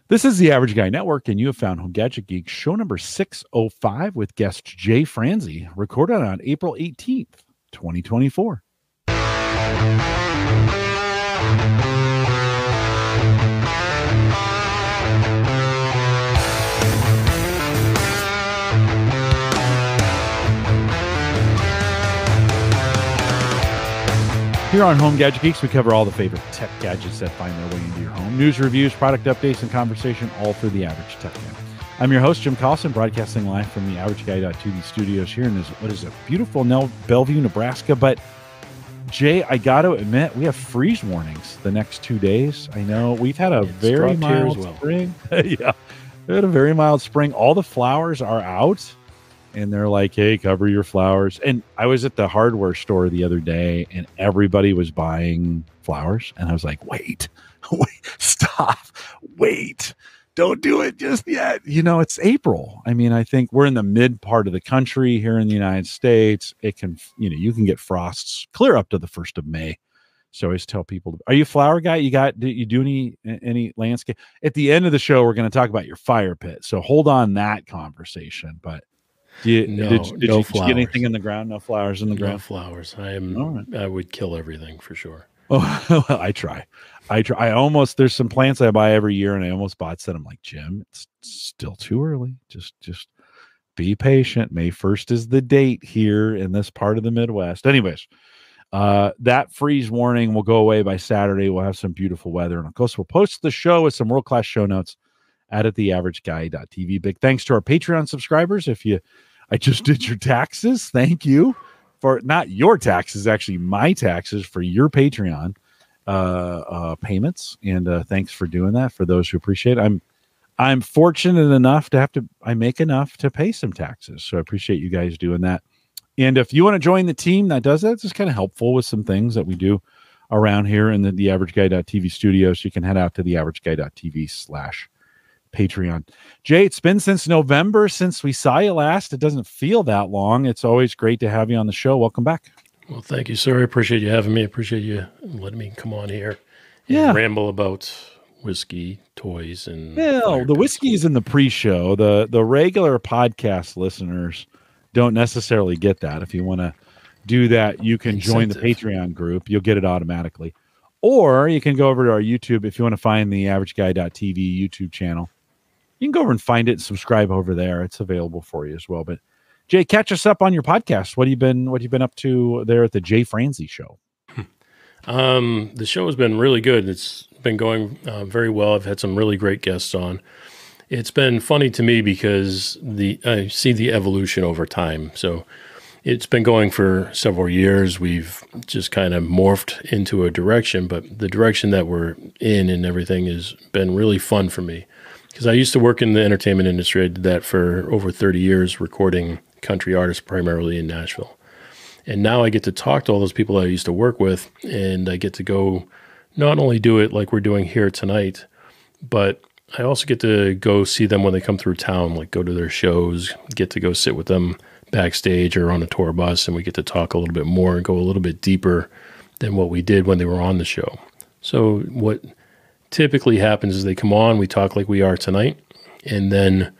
This is the Average Guy Network, and you have found Home Gadget Geeks, show number 605 with guest Jay Franze, recorded on April 18th, 2024. Here on Home Gadget Geeks, we cover all the favorite tech gadgets that find their way into your home. News, reviews, product updates, and conversation, all through the Average Tech Guy. I'm your host, Jim Collison, broadcasting live from the AverageGuy.tv studios here in this, what is it, beautiful Bellevue, Nebraska. But, Jay, I got to admit, we have freeze warnings the next 2 days. I know we've had a very mild spring. Yeah, we had a very mild spring. All the flowers are out. And they're like, hey, cover your flowers. And I was at the hardware store the other day, and everybody was buying flowers. And I was like, wait, stop, wait, don't do it just yet. You know, it's April. I mean, I think we're in the mid part of the country here in the United States. It can, you can get frosts clear up to the 1st of May. So I always tell people, are you a flower guy? Do you do any landscape? At the end of the show, we're going to talk about your fire pit. So hold on that conversation. But did you get anything in the ground? No flowers in the ground? No flowers. I would kill everything for sure. Oh, well, I try. There's some plants I buy every year, and I almost bought some. I'm like, Jim, it's still too early. Just be patient. May 1st is the date here in this part of the Midwest. Anyways, that freeze warning will go away by Saturday. We'll have some beautiful weather. And of course, we'll post the show with some world-class show notes at theaverageguy.tv. Big thanks to our Patreon subscribers. I just did your taxes. Thank you for not your taxes, actually my taxes for your Patreon payments. And thanks for doing that for those who appreciate it. I'm fortunate enough I make enough to pay some taxes. So I appreciate you guys doing that. And if you want to join the team that does that, it's just kind of helpful with some things that we do around here in the theaverageguy.tv studios. You can head out to theaverageguy.tv/Patreon. Jay, it's been since November since we saw you last. It doesn't feel that long. It's always great to have you on the show. Welcome back. Well, thank you, sir. I appreciate you having me. I appreciate you letting me come on here and ramble about whiskey, toys, and the whiskey is in the pre-show. The regular podcast listeners don't necessarily get that. If you want to do that, you can join the Patreon group. You'll get it automatically. Or you can go over to our YouTube if you want to find the AverageGuy.tv YouTube channel. You can go over and find it and subscribe over there. It's available for you as well. But Jay, catch us up on your podcast. What have you been up to there at the Jay Franze show? The show has been really good. It's been going very well. I've had some really great guests on. It's been funny to me because I see the evolution over time. So it's been going for several years. We've just kind of morphed into a direction, but the direction that we're in and everything has been really fun for me. Because I used to work in the entertainment industry. I did that for over 30 years, recording country artists primarily in Nashville. And now I get to talk to all those people I used to work with, and I get to go not only do it like we're doing here tonight, but I also get to go see them when they come through town, like go to their shows, get to go sit with them backstage or on a tour bus, and we get to talk a little bit more and go a little bit deeper than what we did when they were on the show. So what typically happens is they come on, we talk like we are tonight, and then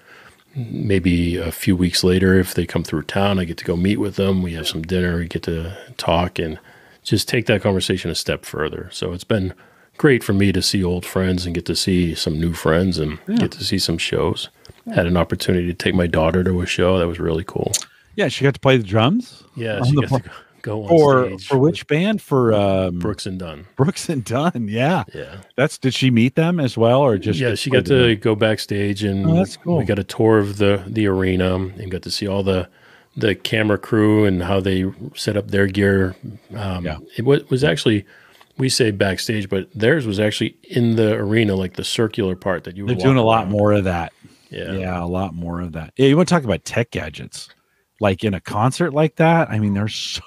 maybe a few weeks later, if they come through town, I get to go meet with them. We have some dinner, we get to talk and just take that conversation a step further. So it's been great for me to see old friends and get to see some new friends and get to see some shows. Had an opportunity to take my daughter to a show. That was really cool. Yeah, she got to play the drums? Yeah, she got to go on stage. For which band? For Brooks and Dunn. Brooks and Dunn, yeah. Yeah. Did she meet them as well, or just? Yeah, she got to go backstage, and that's cool. We got a tour of the arena and got to see all the camera crew and how they set up their gear. It was actually, we say backstage, but theirs was actually in the arena, like the circular part that you. They're doing a lot more of that. Yeah, a lot more of that. Yeah, you want to talk about tech gadgets, like in a concert like that? I mean, there's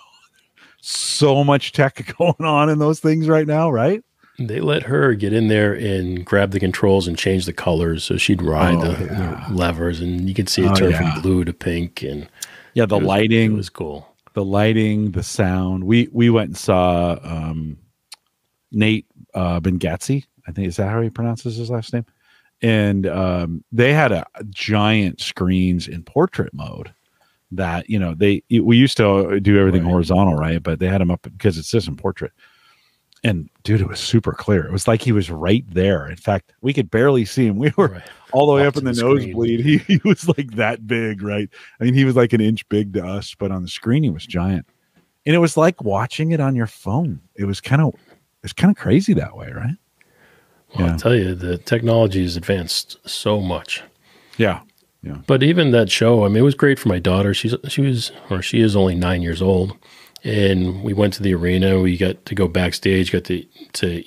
so much tech going on in those things right now, right? They let her get in there and grab the controls and change the colors, so she'd ride the levers, and you could see it turn from blue to pink. And the lighting, it was cool. The lighting, the sound. We went and saw Nate Bengatzi. I think is that how he pronounces his last name? and they had a giant screens in portrait mode that, we used to do everything horizontal, right? But they had them up because it's just in portrait. And dude, it was super clear. It was like he was right there. In fact, we could barely see him. We were all the way up in the nosebleed. He was like that big, right? I mean, he was like an inch big to us, but on the screen he was giant. And it was like watching it on your phone. It's kind of crazy that way, right? Well, I'll tell you, the technology has advanced so much. Yeah. But even that show, I mean, it was great for my daughter. She is only 9 years old. And we went to the arena. We got to go backstage, got to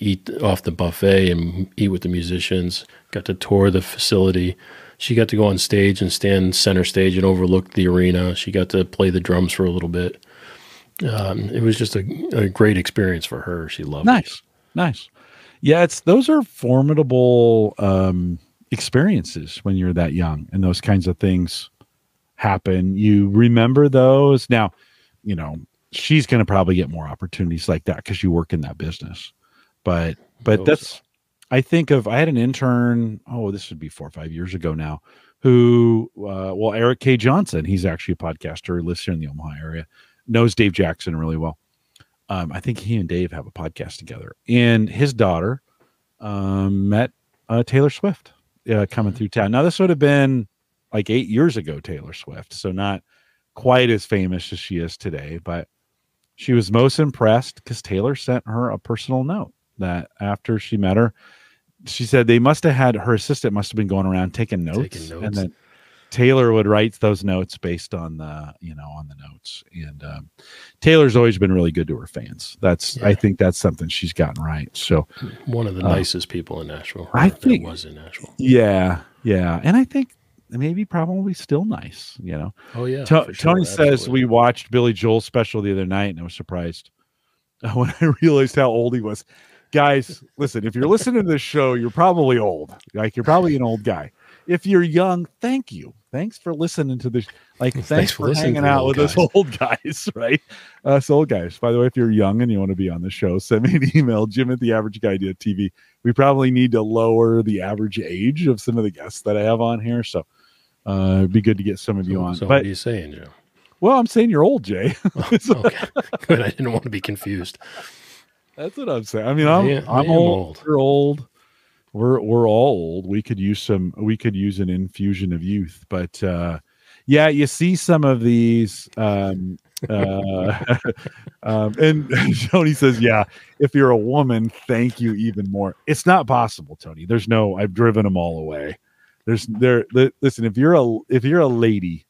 eat off the buffet and eat with the musicians, got to tour the facility. She got to go on stage and stand center stage and overlook the arena. She got to play the drums for a little bit. It was just a great experience for her. She loved it. Nice. Yeah, those are formidable experiences when you're that young and those kinds of things happen. You remember those. Now, she's going to probably get more opportunities like that because you work in that business. But I had an intern, this would be 4 or 5 years ago now, who, Eric K. Johnson, he's actually a podcaster who lives here in the Omaha area, knows Dave Jackson really well. I think he and Dave have a podcast together, and his daughter met Taylor Swift coming through town. Now, this would have been like 8 years ago, Taylor Swift, so not quite as famous as she is today, but she was most impressed because Taylor sent her a personal note that after she met her, she said her assistant must have been going around taking notes. And then Taylor would write those notes based on the notes. And Taylor's always been really good to her fans. I think that's something she's gotten right. So one of the nicest people in Nashville. I think was in Nashville. Yeah. And I think maybe probably still nice, Oh yeah. Tony says we watched Billy Joel's special the other night, and I was surprised when I realized how old he was. Guys, listen, if you're listening to this show, you're probably old. Like, you're probably an old guy. If you're young, thank you. Thanks for listening to this. Like, thanks for hanging out with us old guys, right? Us old guys. By the way, if you're young and you want to be on the show, send me an email, jim@theaverageguy.tv. We probably need to lower the average age of some of the guests that I have on here. So it'd be good to get some of you on. So what are you saying, Joe? Well, I'm saying you're old, Jay. Okay, good. I didn't want to be confused. That's what I'm saying. I mean, I'm old. You're old. We're all old. We could use an infusion of youth, but you see some of these. And Tony says, yeah, if you're a woman, thank you even more. It's not possible, Tony. I've driven them all away. Listen, if you're a lady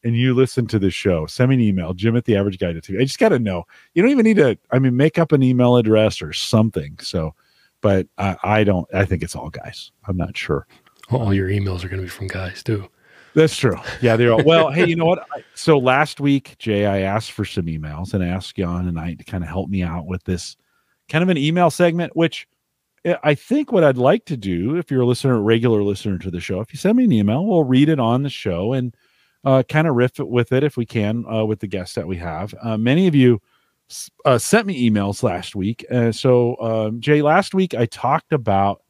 and you listen to the show, send me an email, jim@theaverageguy.tv. I just got to know. You don't even need to, make up an email address or something. So, but I think it's all guys. I'm not sure. All your emails are going to be from guys too. That's true. Yeah, they're all, well, hey, you know what? So last week, Jay, I asked for some emails and asked Jan and I to kind of help me out with this kind of an email segment, which I think what I'd like to do, if you're a regular listener to the show, if you send me an email, we'll read it on the show and kind of riff with it if we can with the guests that we have. Many of you sent me emails last week. So, Jay, last week I talked about,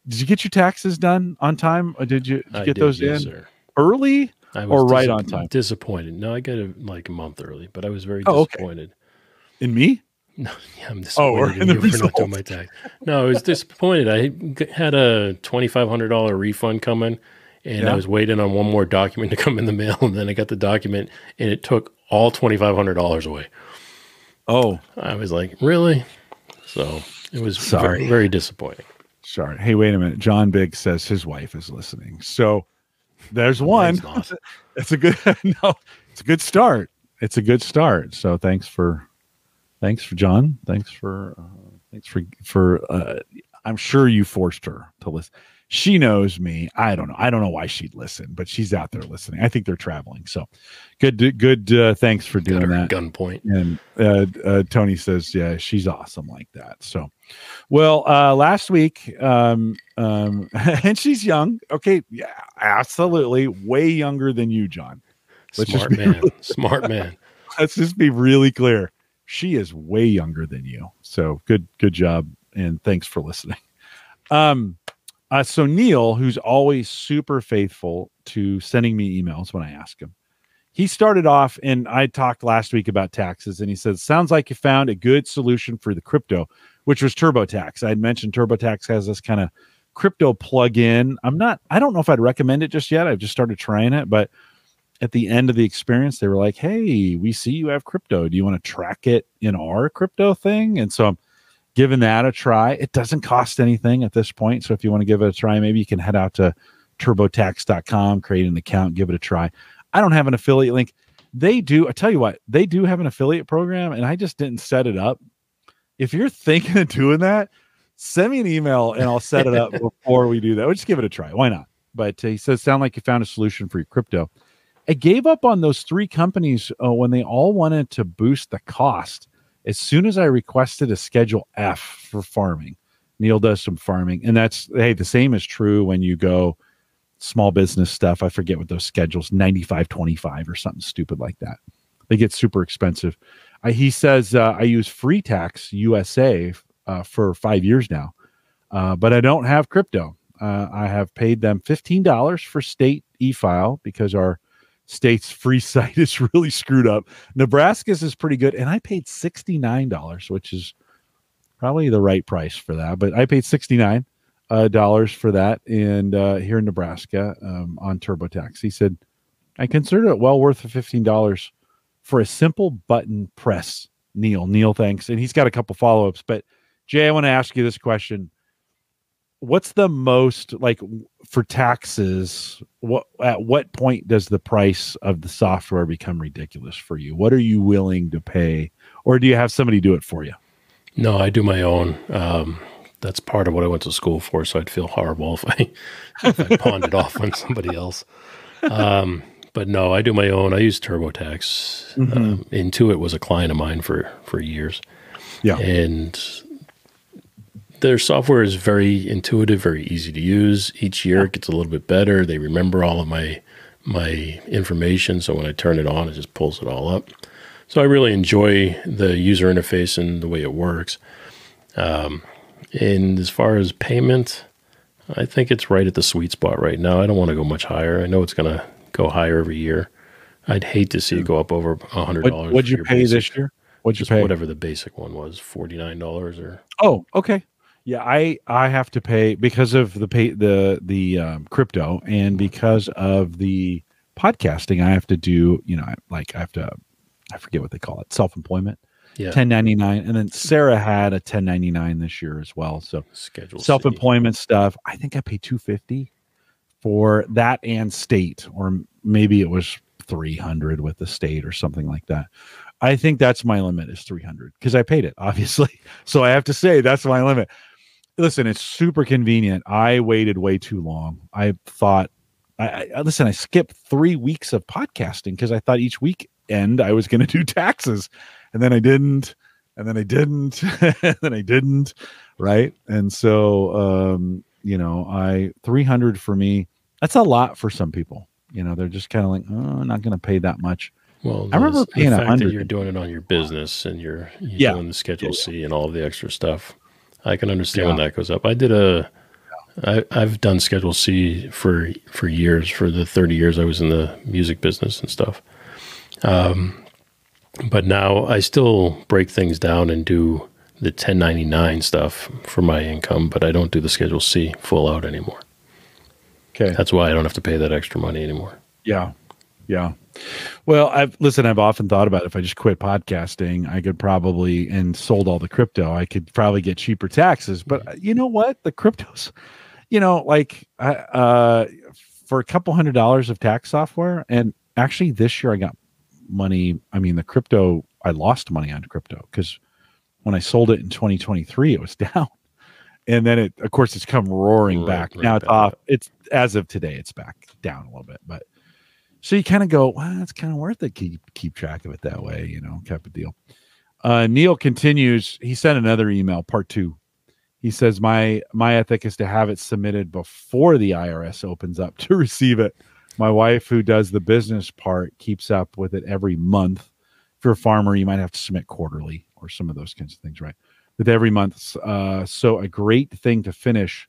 did you get your taxes done on time? Or did you get those in sir. Early or right on time? Disappointed. No, I got it like a month early, but I was very disappointed. Okay. In me? No, yeah, I'm disappointed in you for not doing my tax. No, I was disappointed. I had a $2,500 refund coming, and I was waiting on one more document to come in the mail, and then I got the document, and it took all $2,500 away. Oh. I was like, really? So it was very, very disappointing. Sorry. Hey, wait a minute. John Biggs says his wife is listening. So there's one. It's a good it's a good start. It's a good start. So thanks for John. Thanks for I'm sure you forced her to listen. She knows me. I don't know why she'd listen, but she's out there listening. I think they're traveling. So good. Thanks for doing that. Gunpoint. And Tony says, yeah, she's awesome like that. So, well, last week, and she's young. Okay. Yeah, absolutely. Way younger than you, John. Smart man. Let's just be really clear. She is way younger than you. So good job. And thanks for listening. So Neil, who's always super faithful to sending me emails when I ask him, he started off, and I talked last week about taxes, and he said, sounds like you found a good solution for the crypto, which was TurboTax. I had mentioned TurboTax has this kind of crypto plug-in. I don't know if I'd recommend it just yet. I've just started trying it, but at the end of the experience, they were like, hey, we see you have crypto. Do you want to track it in our crypto thing? And so I'm giving that a try. It doesn't cost anything at this point. So if you want to give it a try, maybe you can head out to turbotax.com, create an account, give it a try. I don't have an affiliate link. They do. I tell you what, they do have an affiliate program, and I just didn't set it up. If you're thinking of doing that, send me an email and I'll set it up before we do that. We'll just give it a try. Why not? But he says, sound like you found a solution for your crypto. I gave up on those three companies when they all wanted to boost the cost. As soon as I requested a Schedule F for farming, Neil does some farming. And that's, hey, the same is true when you go small business stuff. I forget what those schedules, 9525 or something stupid like that. They get super expensive. He says, I use Free Tax USA for 5 years now, but I don't have crypto. I have paid them $15 for state e-file because our state's free site is really screwed up. Nebraska's is pretty good, and I paid $69, which is probably the right price for that. But I paid $69 for that, and here in Nebraska on TurboTax. He said, I consider it well worth the $15 for a simple button press. Neil, thanks. And he's got a couple follow-ups. But Jay, I want to ask you this question. What's the most, like, for taxes, at what point does the price of the software become ridiculous for you? What are you willing to pay? Or do you have somebody do it for you? No, I do my own. That's part of what I went to school for, so I'd feel horrible if I pawned it off on somebody else. But no, I do my own. I use TurboTax. Intuit was a client of mine for years. Yeah. And their software is very intuitive, very easy to use. Each year it gets a little bit better. They remember all of my information, so when I turn it on, it just pulls it all up. So I really enjoy the user interface and the way it works. And as far as payment, I think it's right at the sweet spot right now. I don't want to go much higher. I know it's going to go higher every year. I'd hate to see it go up over $100. What'd you pay this year? What'd you pay? Whatever the basic one was, $49 or. Oh, okay. Yeah, I have to pay because of the crypto, and because of the podcasting. I have to do, I forget what they call it, self-employment. Yeah. 1099, and then Sarah had a 1099 this year as well. So Schedule self-employment stuff. I think I paid $250 for that and state, or maybe it was $300 with the state or something like that. I think that's my limit is $300 because I paid it, obviously. So I have to say that's my limit. Listen, it's super convenient. I waited way too long. I thought, I skipped 3 weeks of podcasting because I thought each weekend I was going to do taxes. And then I didn't, and then I didn't, and then I didn't, right? And so, $300 for me, that's a lot for some people. They're just kind of like, oh, I'm not going to pay that much. Well, I remember paying the fact that you're doing it on your business and you're doing the Schedule C and all of the extra stuff. I can understand when that goes up. I've done Schedule C for years, for the 30 years I was in the music business and stuff. But now I still break things down and do the 1099 stuff for my income, but I don't do the Schedule C full out anymore. Okay. That's why I don't have to pay that extra money anymore. Yeah. Yeah. Well, I've often thought about if I just quit podcasting, I could probably, and sold all the crypto, I could probably get cheaper taxes. But you know what? The cryptos, for a couple $100 of tax software, and actually this year I got money. I mean, the crypto, I lost money on crypto because when I sold it in 2023, it was down. And then it's come roaring back. Now it's off. It's, as of today, it's back down a little bit. But so you kind of go, well, it's kind of worth it. Keep track of it that way, type of deal. Neil continues. He sent another email, part 2. He says, my ethic is to have it submitted before the IRS opens up to receive it. My wife, who does the business part, keeps up with it every month. If you're a farmer, you might have to submit quarterly or some of those kinds of things, right? With every month. So a great thing to finish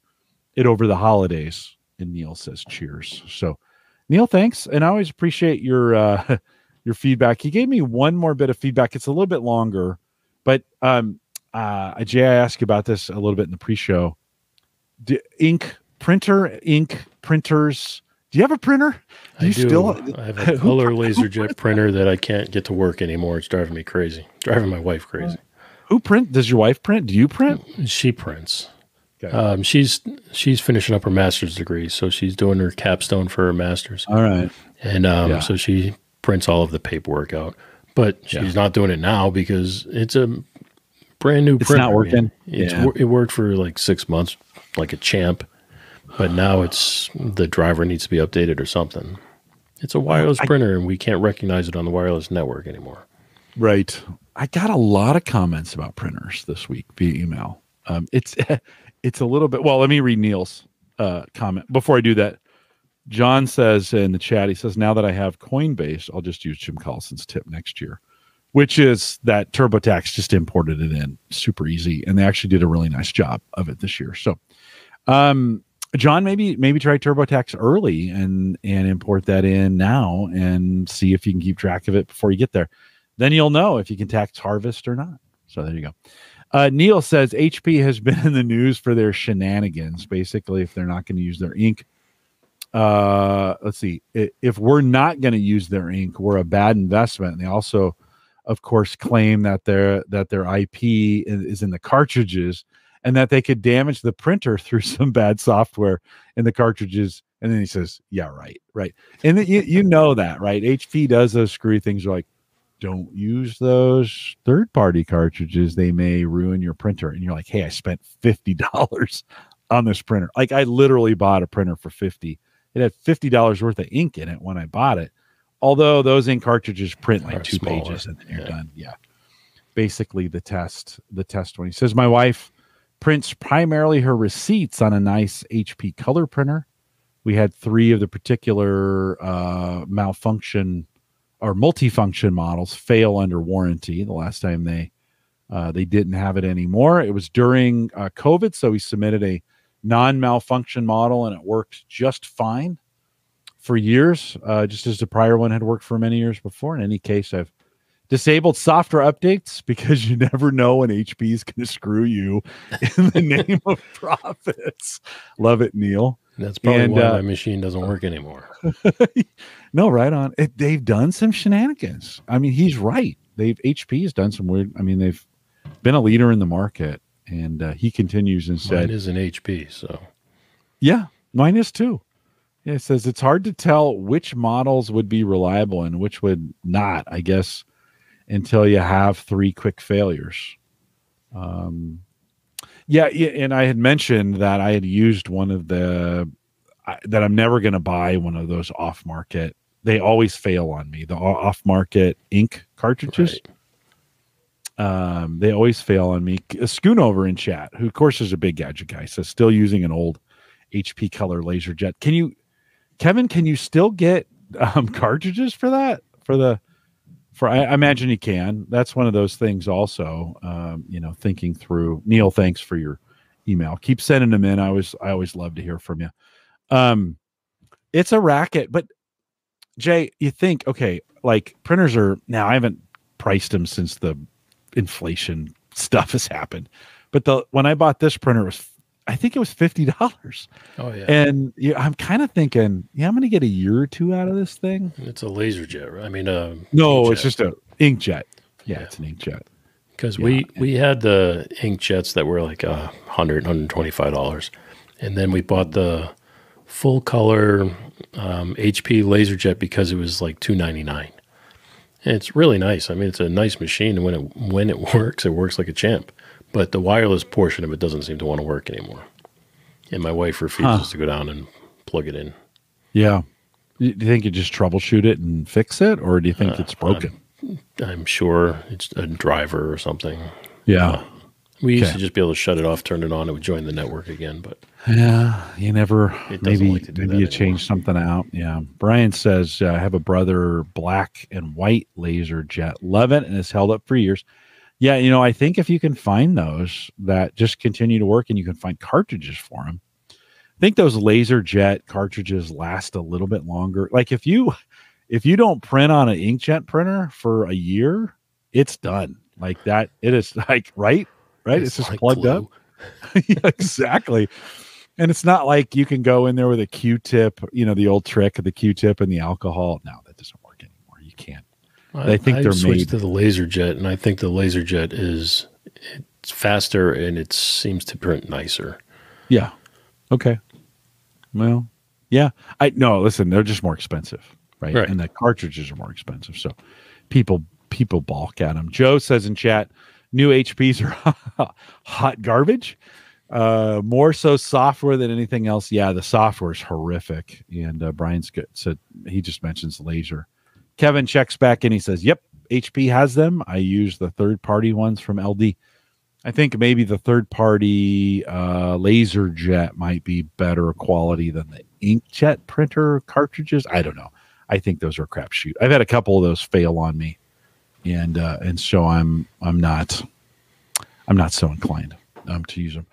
it over the holidays. And Neil says, cheers. So Neil, thanks. And I always appreciate your your feedback. He gave me one more bit of feedback. It's a little bit longer, but Jay, I asked you about this a little bit in the pre-show. Ink printers. Do you have a printer? I have a color LaserJet printer that I can't get to work anymore. It's driving me crazy. Driving my wife crazy. Who print? Does your wife print? Do you print? She prints. Okay. She's finishing up her master's degree, so she's doing her capstone for her master's. All right. And so she prints all of the paperwork out, but she's not doing it now because it's a brand new printer. It's not working. It worked for like 6 months, like a champ, but now the driver needs to be updated or something. It's a wireless printer, and we can't recognize it on the wireless network anymore. Right. I got a lot of comments about printers this week via email. It's a little bit. Well, let me read Neil's comment before I do that. John says in the chat, he says, now that I have Coinbase, I'll just use Jim Collison's tip next year, which is that TurboTax just imported it in super easy. And they actually did a really nice job of it this year. So, John, maybe try TurboTax early and import that in now and see if you can keep track of it before you get there. Then you'll know if you can tax harvest or not. So there you go. Neil says HP has been in the news for their shenanigans. Basically, if they're not going to use their ink, let's see. If we're not going to use their ink, we're a bad investment. And they also, of course, claim that their IP is in the cartridges and that they could damage the printer through some bad software in the cartridges. And then he says, "Yeah, right." And you know that, right? HP does those screwy things like, don't use those third-party cartridges. They may ruin your printer. And you're like, hey, I spent $50 on this printer. Like, I literally bought a printer for $50. It had $50 worth of ink in it when I bought it. Although those ink cartridges print like 2 pages and then you're done. Yeah. Basically the test one. He says, my wife prints primarily her receipts on a nice HP color printer. We had 3 of the particular malfunction or multifunction models fail under warranty. The last time they didn't have it anymore. It was during COVID, so we submitted a non-malfunction model, and it worked just fine for years, just as the prior one had worked for many years before. In any case, I've disabled software updates because you never know when HP is going to screw you in the name of profits. Love it, Neil. That's probably why my machine doesn't work anymore. No, right on. They've done some shenanigans. I mean, he's right. HP has done some weird. I mean, they've been a leader in the market, and he continues and said, "Mine is an HP." So, yeah, mine is too. Yeah, it says it's hard to tell which models would be reliable and which would not. I guess until you have 3 quick failures. Yeah, and I had mentioned that I had used one of that I'm never going to buy one of those off-market. They always fail on me. The off-market ink cartridges. Right. They always fail on me. Schoonover in chat, who of course is a big gadget guy, says still using an old HP Color LaserJet. Kevin, can you still get cartridges for that? I imagine you can. That's one of those things also, thinking through. Neil, thanks for your email. Keep sending them in. I always love to hear from you. It's a racket, but Jay, you think, okay, like printers are now, I haven't priced them since the inflation stuff has happened, but when I bought this printer, I think it was $50. Oh yeah. And I'm kind of thinking, I'm going to get a year or 2 out of this thing. It's a LaserJet, right? I mean, no, it's just an inkjet. Yeah, it's an inkjet. Because we had the inkjets that were like $100, $125. And then we bought the full color HP LaserJet because it was like $299. And it's really nice. I mean, it's a nice machine. And when it works like a champ. But the wireless portion of it doesn't seem to want to work anymore. And my wife refuses to go down and plug it in. Yeah. Do you think you just troubleshoot it and fix it? Or do you think it's broken? I'm sure it's a driver or something. Yeah. We used to just be able to shut it off, turn it on, it would join the network again. But yeah, you never, maybe you change something out. Yeah. Brian says, I have a brother, black and white LaserJet. Love it. And it's held up for years. Yeah, I think if you can find those that just continue to work and you can find cartridges for them, think those laser jet cartridges last a little bit longer. Like if you don't print on an inkjet printer for a year, it's done. Like that, it is like right. It's just like plugged glue. up. Yeah, exactly. And it's not like you can go in there with a Q-tip, the old trick of the Q-tip and the alcohol. No, that doesn't work anymore. You can't. I think they're switched made to the laser jet, and I think the laser jet it's faster and it seems to print nicer. Yeah. Okay. Well, yeah. No, listen, they're just more expensive, right? And the cartridges are more expensive. So people balk at them. Joe says in chat, new HPs are hot garbage. More so software than anything else. Yeah, the software is horrific. And Brian's good. So he just mentions laser. Kevin checks back in. He says, yep, HP has them. I use the third-party ones from LD. I think maybe the third-party laser jet might be better quality than the inkjet printer cartridges. I don't know. I think those are a crapshoot. I've had a couple of those fail on me, and so I'm not so inclined to use them.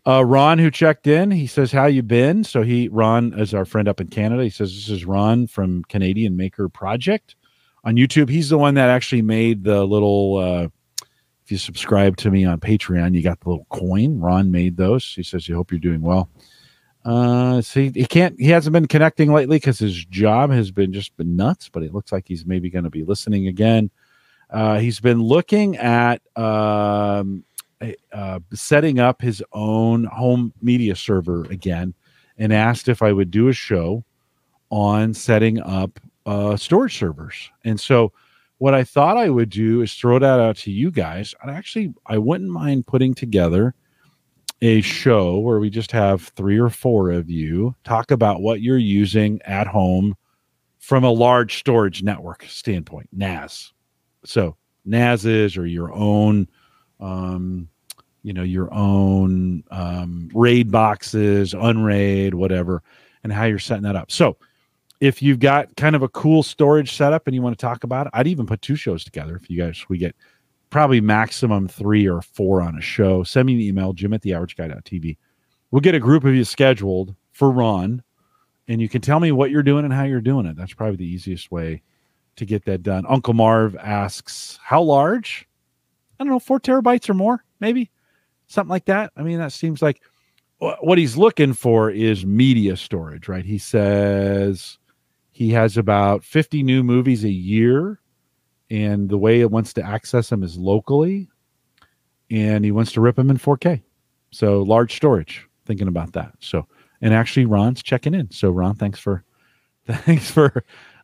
Ron, who checked in, he says, how you been? So Ron is our friend up in Canada. He says, this is Ron from Canadian Maker Project on YouTube. He's the one that actually made the little, if you subscribe to me on Patreon, you got the little coin. Ron made those. He says, I hope you're doing well. So he hasn't been connecting lately because his job has been nuts, but it looks like he's maybe going to be listening again. He's been looking at, setting up his own home media server again, and asked if I would do a show on setting up storage servers. And so what I thought I would do is throw that out to you guys. And I wouldn't mind putting together a show where we just have 3 or 4 of you talk about what you're using at home from a large storage network standpoint, NAS. So NASs or your own RAID boxes, unRAID, whatever, and how you're setting that up. So if you've got kind of a cool storage setup and you want to talk about it, I'd even put 2 shows together. If you guys, we get probably maximum 3 or 4 on a show. Send me an email, jim@theaverageguy.tv. We'll get a group of you scheduled for Ron, and you can tell me what you're doing and how you're doing it. That's probably the easiest way to get that done. Uncle Marv asks, how large? I don't know, 4 terabytes or more, maybe something like that. I mean, that seems like what he's looking for is media storage, right? He says he has about 50 new movies a year, and the way it wants to access them is locally, and he wants to rip them in 4K. So large storage, thinking about that. So, and actually Ron's checking in. So Ron, thanks for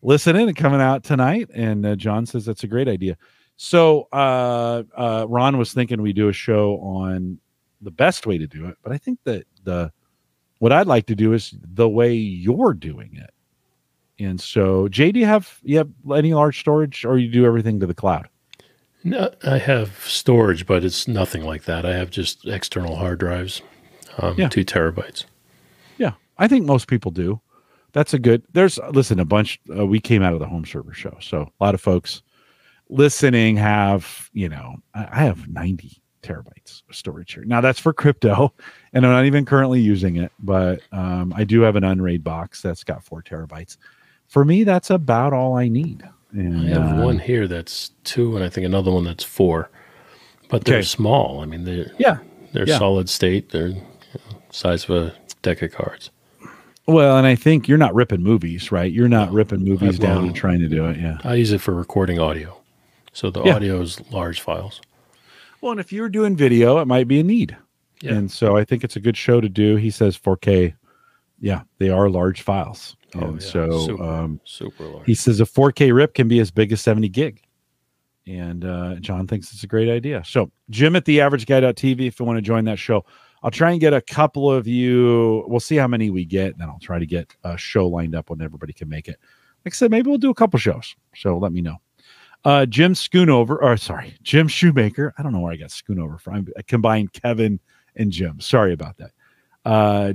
listening and coming out tonight. And John says that's a great idea. So Ron was thinking we do a show on the best way to do it, but I think that what I'd like to do is the way you're doing it. And so, Jay, do you have any large storage, or you do everything to the cloud? No, I have storage, but it's nothing like that. I have just external hard drives, 2 terabytes. Yeah, I think most people do. That's a good. A bunch. We came out of the home server show, so a lot of folks listening have, I have 90 terabytes of storage here. Now that's for crypto, and I'm not even currently using it, but I do have an unRAID box that's got 4 terabytes. For me, that's about all I need. And I have one here that's 2, and I think another one that's 4, but they're small. I mean, they're solid state. They're size of a deck of cards. Well, and I think you're not ripping movies, right? You're not ripping movies down and trying to do it. Yeah. I use it for recording audio. So the audio is large files. Well, and if you're doing video, it might be a need. Yeah. And so I think it's a good show to do. He says 4K. Yeah, they are large files. And so super large. He says a 4K rip can be as big as 70 gig. And John thinks it's a great idea. So Jim@theaverageguy.tv if you want to join that show. I'll try and get a couple of you. We'll see how many we get, and then I'll try to get a show lined up when everybody can make it. Like I said, maybe we'll do a couple shows. So let me know. Jim Shoemaker. I don't know where I got Schoonover from. I combined Kevin and Jim. Sorry about that.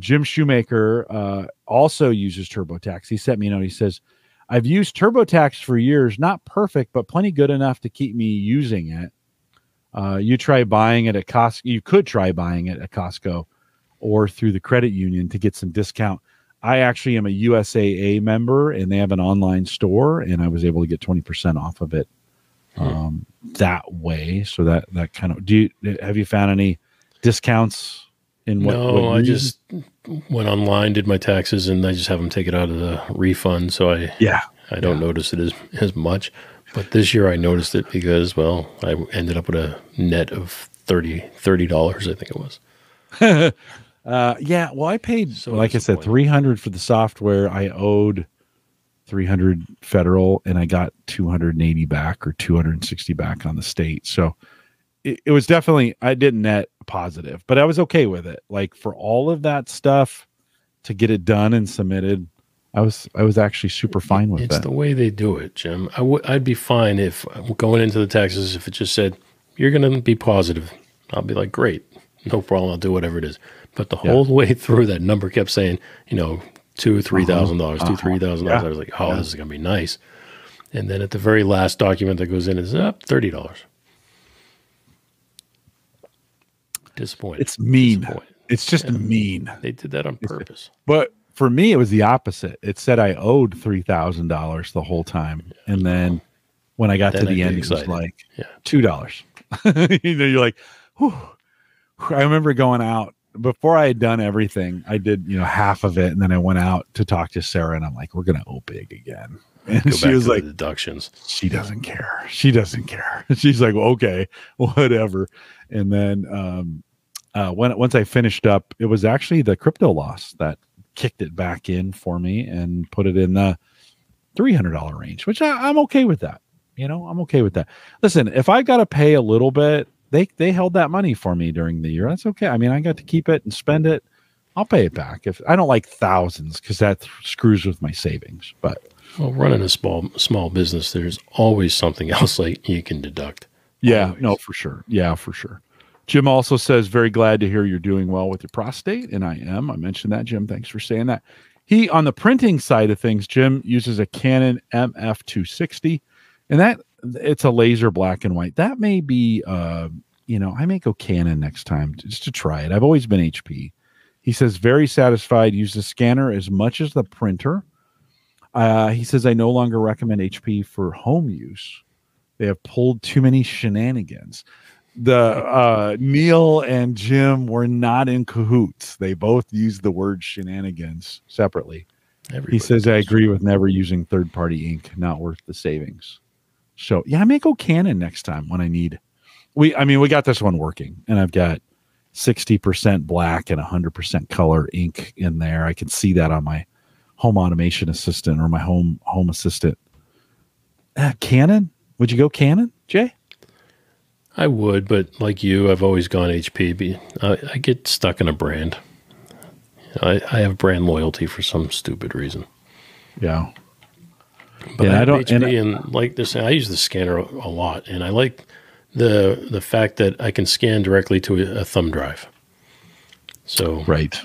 Jim Shoemaker also uses TurboTax. He sent me a note. He says, I've used TurboTax for years. Not perfect, but plenty good enough to keep me using it. You try buying it at Costco. You could try buying it at Costco or through the credit union to get some discount. I actually am a USAA member, and they have an online store, and I was able to get 20% off of it that way. So that kind of, have you found any discounts in what? No, I just went online, did my taxes, and I just have them take it out of the refund. So I don't notice it as much. But this year I noticed it because, well, I ended up with a net of $30, I think it was. Well, I paid, like I said, $300 for the software. I owed $300 federal, and I got $280 back or $260 back on the state. So it was definitely, I didn't net positive, but I was okay with it. Like, for all of that stuff to get it done and submitted, I was actually super fine with that. It's the way they do it, Jim. I'd be fine if going into the taxes, if it just said, you're going to be positive. I'll be like, great, no problem. I'll do whatever it is. But the whole way through, that number kept saying, $2,000, $3,000, $3,000. I was like, this is going to be nice. And then at the very last document that goes in, it's up $30. Disappointed. It's mean. It's just mean. They did that on purpose. But for me, it was the opposite. It said I owed $3,000 the whole time. And then when I got to the end, it was like $2. You're like, whew. I remember going out before I had done everything. I did, half of it. And then I went out to talk to Sarah, and I'm like, we're going to owe big again. And she was like, deductions. She doesn't care. She's like, well, okay, whatever. And then once I finished up, it was actually the crypto loss that kicked it back in for me and put it in the $300 range, which I'm okay with that. I'm okay with that. Listen, if I've got to pay a little bit, they held that money for me during the year. That's okay. I mean, I got to keep it and spend it. I'll pay it back. If I don't like thousands, because that screws with my savings. But running a small business, there's always something else like you can deduct. Yeah, always. No, for sure. Yeah, for sure. Jim also says, very glad to hear you're doing well with your prostate. And I am. I mentioned that, Jim. Thanks for saying that. He, on the printing side of things, Jim uses a Canon MF260, and it's a laser black and white. That may be, I may go Canon next time just to try it. I've always been HP. He says, very satisfied. Use the scanner as much as the printer. He says, I no longer recommend HP for home use. They have pulled too many shenanigans. Neil and Jim were not in cahoots. They both used the word shenanigans separately. He says, I agree with never using third-party ink. Not worth the savings. So, I may go Canon next time when I need. We got this one working, and I've got 60% black and 100% color ink in there. I can see that on my home automation assistant or my home assistant. Canon? Would you go Canon, Jay? I would, but like you, I've always gone HP. I get stuck in a brand. I have brand loyalty for some stupid reason. Yeah. But I don't. HP and like this, I use the scanner a lot, and I like the fact that I can scan directly to a thumb drive. So right.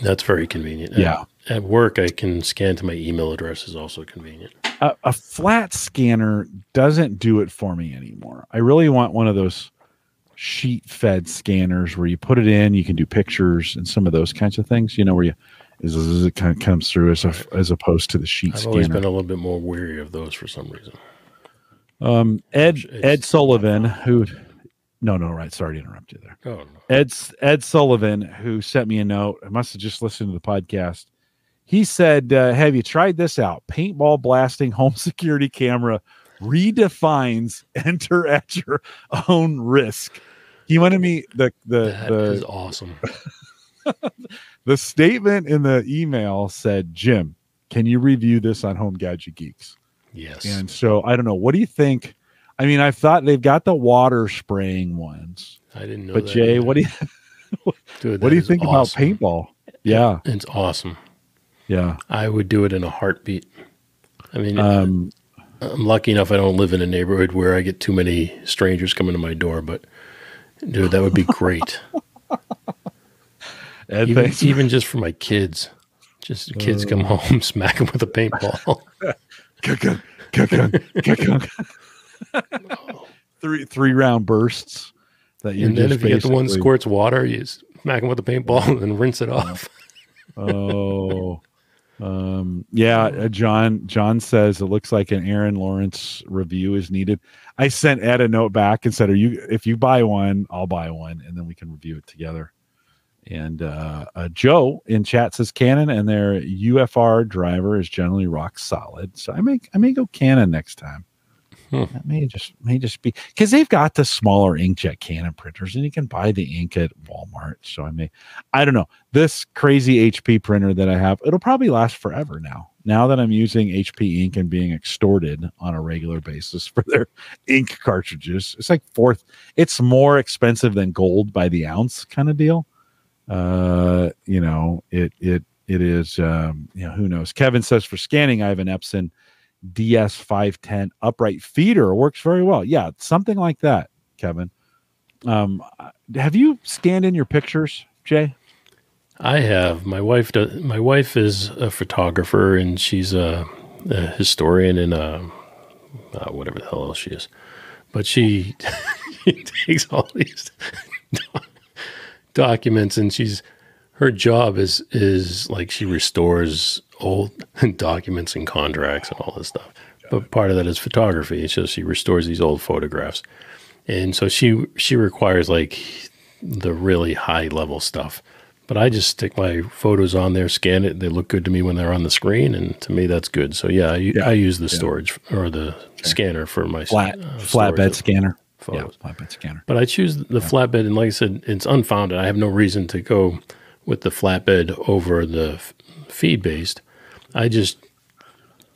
That's very convenient. Yeah. At work, I can scan to my email address. Is also convenient. A flat scanner doesn't do it for me anymore. I really want one of those sheet-fed scanners where you put it in, you can do pictures and some of those kinds of things. Where it kind of comes through as opposed to the sheet scanner. I've always been a little bit more wary of those for some reason. Ed Sullivan, who right. Sorry to interrupt you there. Oh, no. Ed Sullivan, who sent me a note. I must have just listened to the podcast. He said, have you tried this out? Paintball blasting home security camera redefines enter at your own risk. He wanted me that is awesome. The statement in the email said, Jim, can you review this on Home Gadget Geeks? Yes. And so I don't know. What do you think? I mean, I thought they've got the water spraying ones. I didn't know but that. Jay, either. what do you think about paintball? Yeah. It's awesome. Yeah. I would do it in a heartbeat. I mean, I'm lucky enough I don't live in a neighborhood where I get too many strangers coming to my door, but dude, that would be great. Even just for my kids. Just kids come home, smack them with a paintball. Three round bursts. And then if you get the one squirts water, you Smack them with a paintball and rinse it off. Oh, yeah. John says it looks like an Aaron Lawrence review is needed. I sent Ed a note back and said, if you buy one, I'll buy one, and then we can review it together. And Joe in chat says Canon and their UFR driver is generally rock solid. So I may go Canon next time. That may just be because they've got the smaller inkjet Canon printers, and you can buy the ink at Walmart. So I don't know. This crazy HP printer that I have, it'll probably last forever now. Now that I'm using HP ink and being extorted on a regular basis for their ink cartridges, it's like it's more expensive than gold by the ounce kind of deal. It is, who knows? Kevin says for scanning, I have an Epson DS510 upright feeder, works very well. Yeah, something like that, Kevin. Have you scanned in your pictures, Jay? I have. My wife is a photographer, and she's a historian and whatever the hell else she is. But she takes all these documents, and her job is like she restores old documents and contracts and all this stuff. But part of that is photography. So she restores these old photographs. And so she requires like the really high level stuff. But I just stick my photos on there, scan it. They look good to me when they're on the screen. And to me, that's good. So I use the storage or the scanner for my flatbed scanner. Photos. Yeah, flatbed scanner. But I choose the flatbed. And like I said, it's unfounded. I have no reason to go with the flatbed over the feed-based. I just,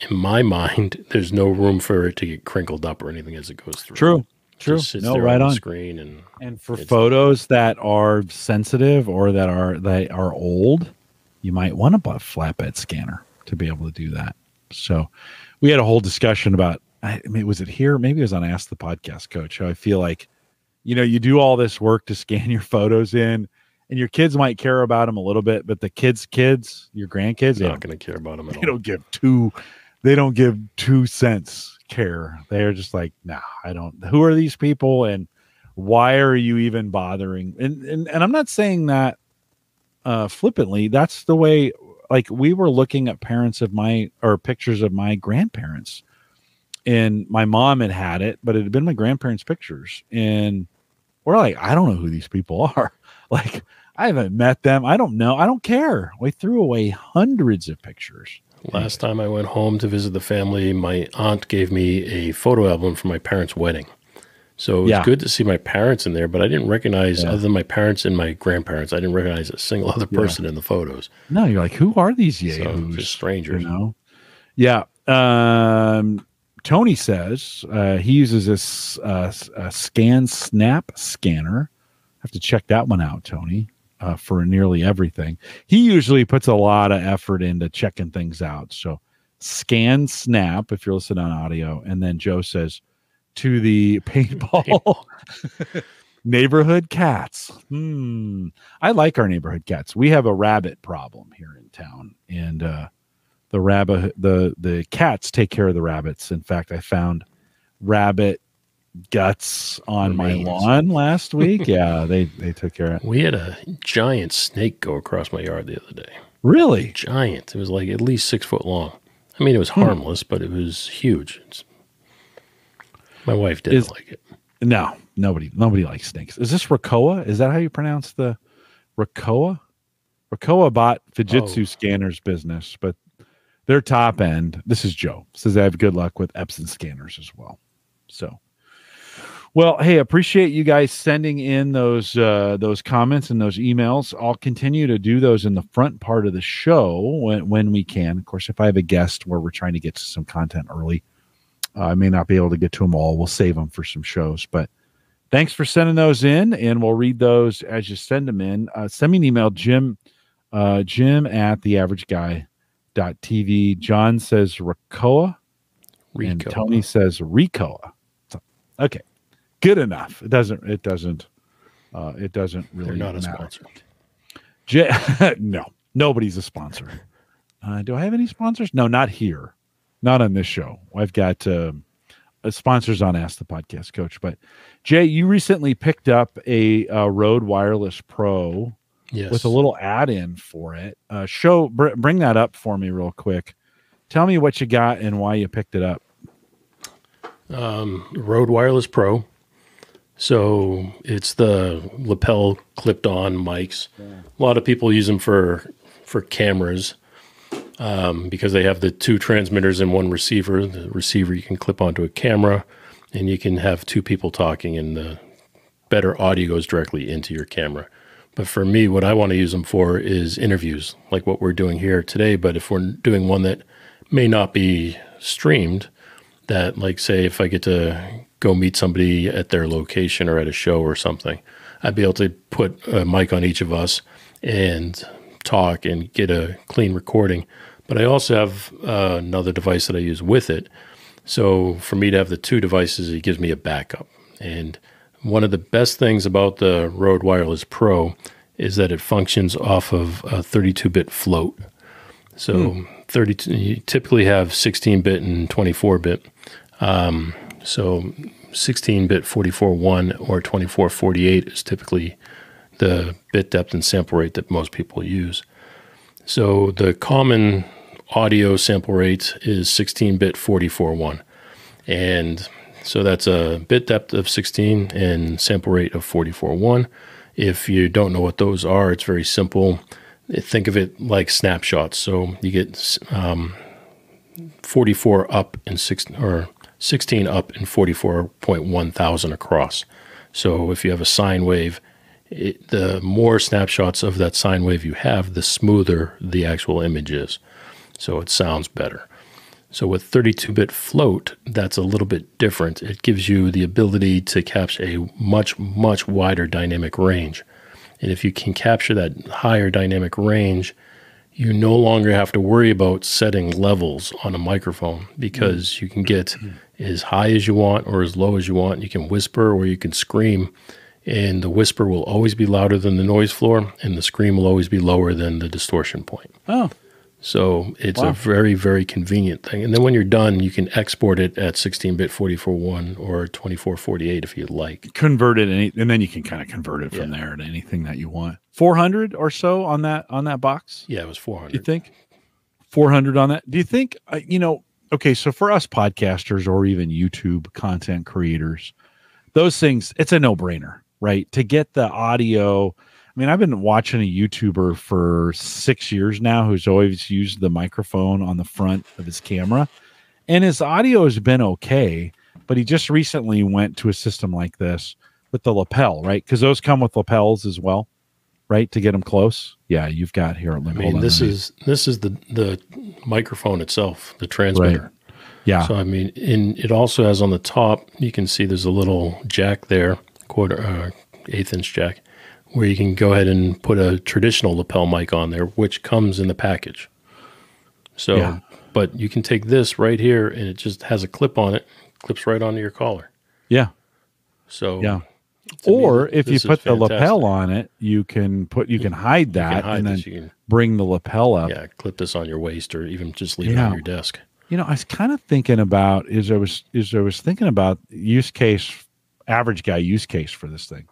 in my mind, there's no room for it to get crinkled up or anything as it goes through. True. Just sits there right on on the screen, and for photos that are sensitive or that are old, you might want a flatbed scanner to be able to do that. So, we had a whole discussion about. Was it here? Maybe it was on Ask the Podcast Coach. How I feel like, you do all this work to scan your photos in. And your kids might care about them a little bit, but the kids, your grandkids, they're not going to care about them at all. They don't give 2 cents care. They're just like, nah, I don't. Who are these people, and why are you even bothering? And I'm not saying that flippantly. That's the way. Like we were looking at pictures of my grandparents, and my mom had it, but it had been my grandparents' pictures, and we're like, I don't know who these people are. Like, I haven't met them. I don't know. I don't care. We threw away hundreds of pictures. Last time I went home to visit the family, my aunt gave me a photo album for my parents' wedding. So it was good to see my parents in there, but I didn't recognize, other than my parents and my grandparents, I didn't recognize a single other person in the photos. No, you're like, who are these yahoos? Just strangers. Yeah. Tony says he uses a Scan Snap scanner. I have to check that one out, Tony, for nearly everything. He usually puts a lot of effort into checking things out. So Scan Snap, if you're listening on audio. And then Joe says, to the paintball. Neighborhood cats. I like our neighborhood cats. We have a rabbit problem here in town. And the cats take care of the rabbits. In fact, I found rabbit guts on my lawn last week. Yeah, they took care of it. We had a giant snake go across my yard the other day. Really? Giant. It was like at least 6 foot long. I mean, it was harmless, but it was huge. My wife didn't like it. No, nobody likes snakes. Is this Rakoa? Is that how you pronounce the Rakoa? Rakoa bought Fujitsu scanners business, but their top end, this is Joe, says I have good luck with Epson scanners as well. So, well, hey, appreciate you guys sending in those comments and those emails. I'll continue to do those in the front part of the show when we can. Of course, if I have a guest where we're trying to get to some content early, I may not be able to get to them all. We'll save them for some shows. But thanks for sending those in, and we'll read those as you send them in. Send me an email, Jim at theaverageguy.tv. John says Rakoa, and Tony says Ricoa. Okay, good enough. It doesn't really. They're not a matter. sponsor. No, nobody's a sponsor. Do I have any sponsors? No, not here. Not on this show. I've got sponsors on Ask the Podcast Coach. But Jay, you recently picked up a Rode Wireless Pro Yes. with a little add-in for it. Bring that up for me real quick. Tell me what you got and why you picked it up. Rode Wireless Pro. So it's the lapel clipped-on mics. Yeah. A lot of people use them for cameras because they have the two transmitters and one receiver. The receiver you can clip onto a camera, and you can have two people talking, and the better audio goes directly into your camera. But for me, what I want to use them for is interviews, like what we're doing here today. But if we're doing one that may not be streamed, that, like, say, if I get to go meet somebody at their location or at a show or something, I'd be able to put a mic on each of us and talk and get a clean recording. But I also have another device that I use with it. So for me to have the two devices, it gives me a backup. And one of the best things about the Rode Wireless Pro is that it functions off of a 32-bit float. So 32, you typically have 16-bit and 24-bit. So 16-bit 44.1 or 24.48 is typically the bit depth and sample rate that most people use. So the common audio sample rate is 16-bit 44.1. And so that's a bit depth of 16 and sample rate of 44.1. If you don't know what those are, it's very simple. Think of it like snapshots. So you get 44 up and 16 up and 44.1 thousand across. So if you have a sine wave, the more snapshots of that sine wave you have, the smoother the actual image is. So it sounds better. So with 32-bit float, that's a little bit different. It gives you the ability to capture a much, much wider dynamic range. And if you can capture that higher dynamic range, you no longer have to worry about setting levels on a microphone, because you can get as high as you want or as low as you want. You can whisper or you can scream, and the whisper will always be louder than the noise floor, and the scream will always be lower than the distortion point. Oh. So it's a very, very convenient thing. And then when you're done, you can export it at 16-bit 44.1 or 24.48 if you'd like. Convert it, and then you can kind of convert it from there to anything that you want. 400 or so on that box? Yeah, it was 400. You think? 400 on that? Do you think, okay, so for us podcasters or even YouTube content creators, those things, it's a no-brainer, right? To get the audio. I mean, I've been watching a YouTuber for 6 years now who's always used the microphone on the front of his camera, and his audio has been okay, but he just recently went to a system like this with the lapel, right? Because those come with lapels as well, right? To get them close. Yeah, you've got here. I mean, this is the microphone itself, the transmitter. Right. Yeah. So I mean, it also has on the top, you can see there's a little jack there, eighth-inch jack, where you can go ahead and put a traditional lapel mic on there, which comes in the package. So, but you can take this right here, and it just has a clip on it, clips right onto your collar. Yeah. So, yeah. Or if you put the lapel on it, you can hide that and then bring the lapel up. Yeah, clip this on your waist, or even just leave it on your desk. I was kind of thinking about I was thinking about average guy use case for this thing.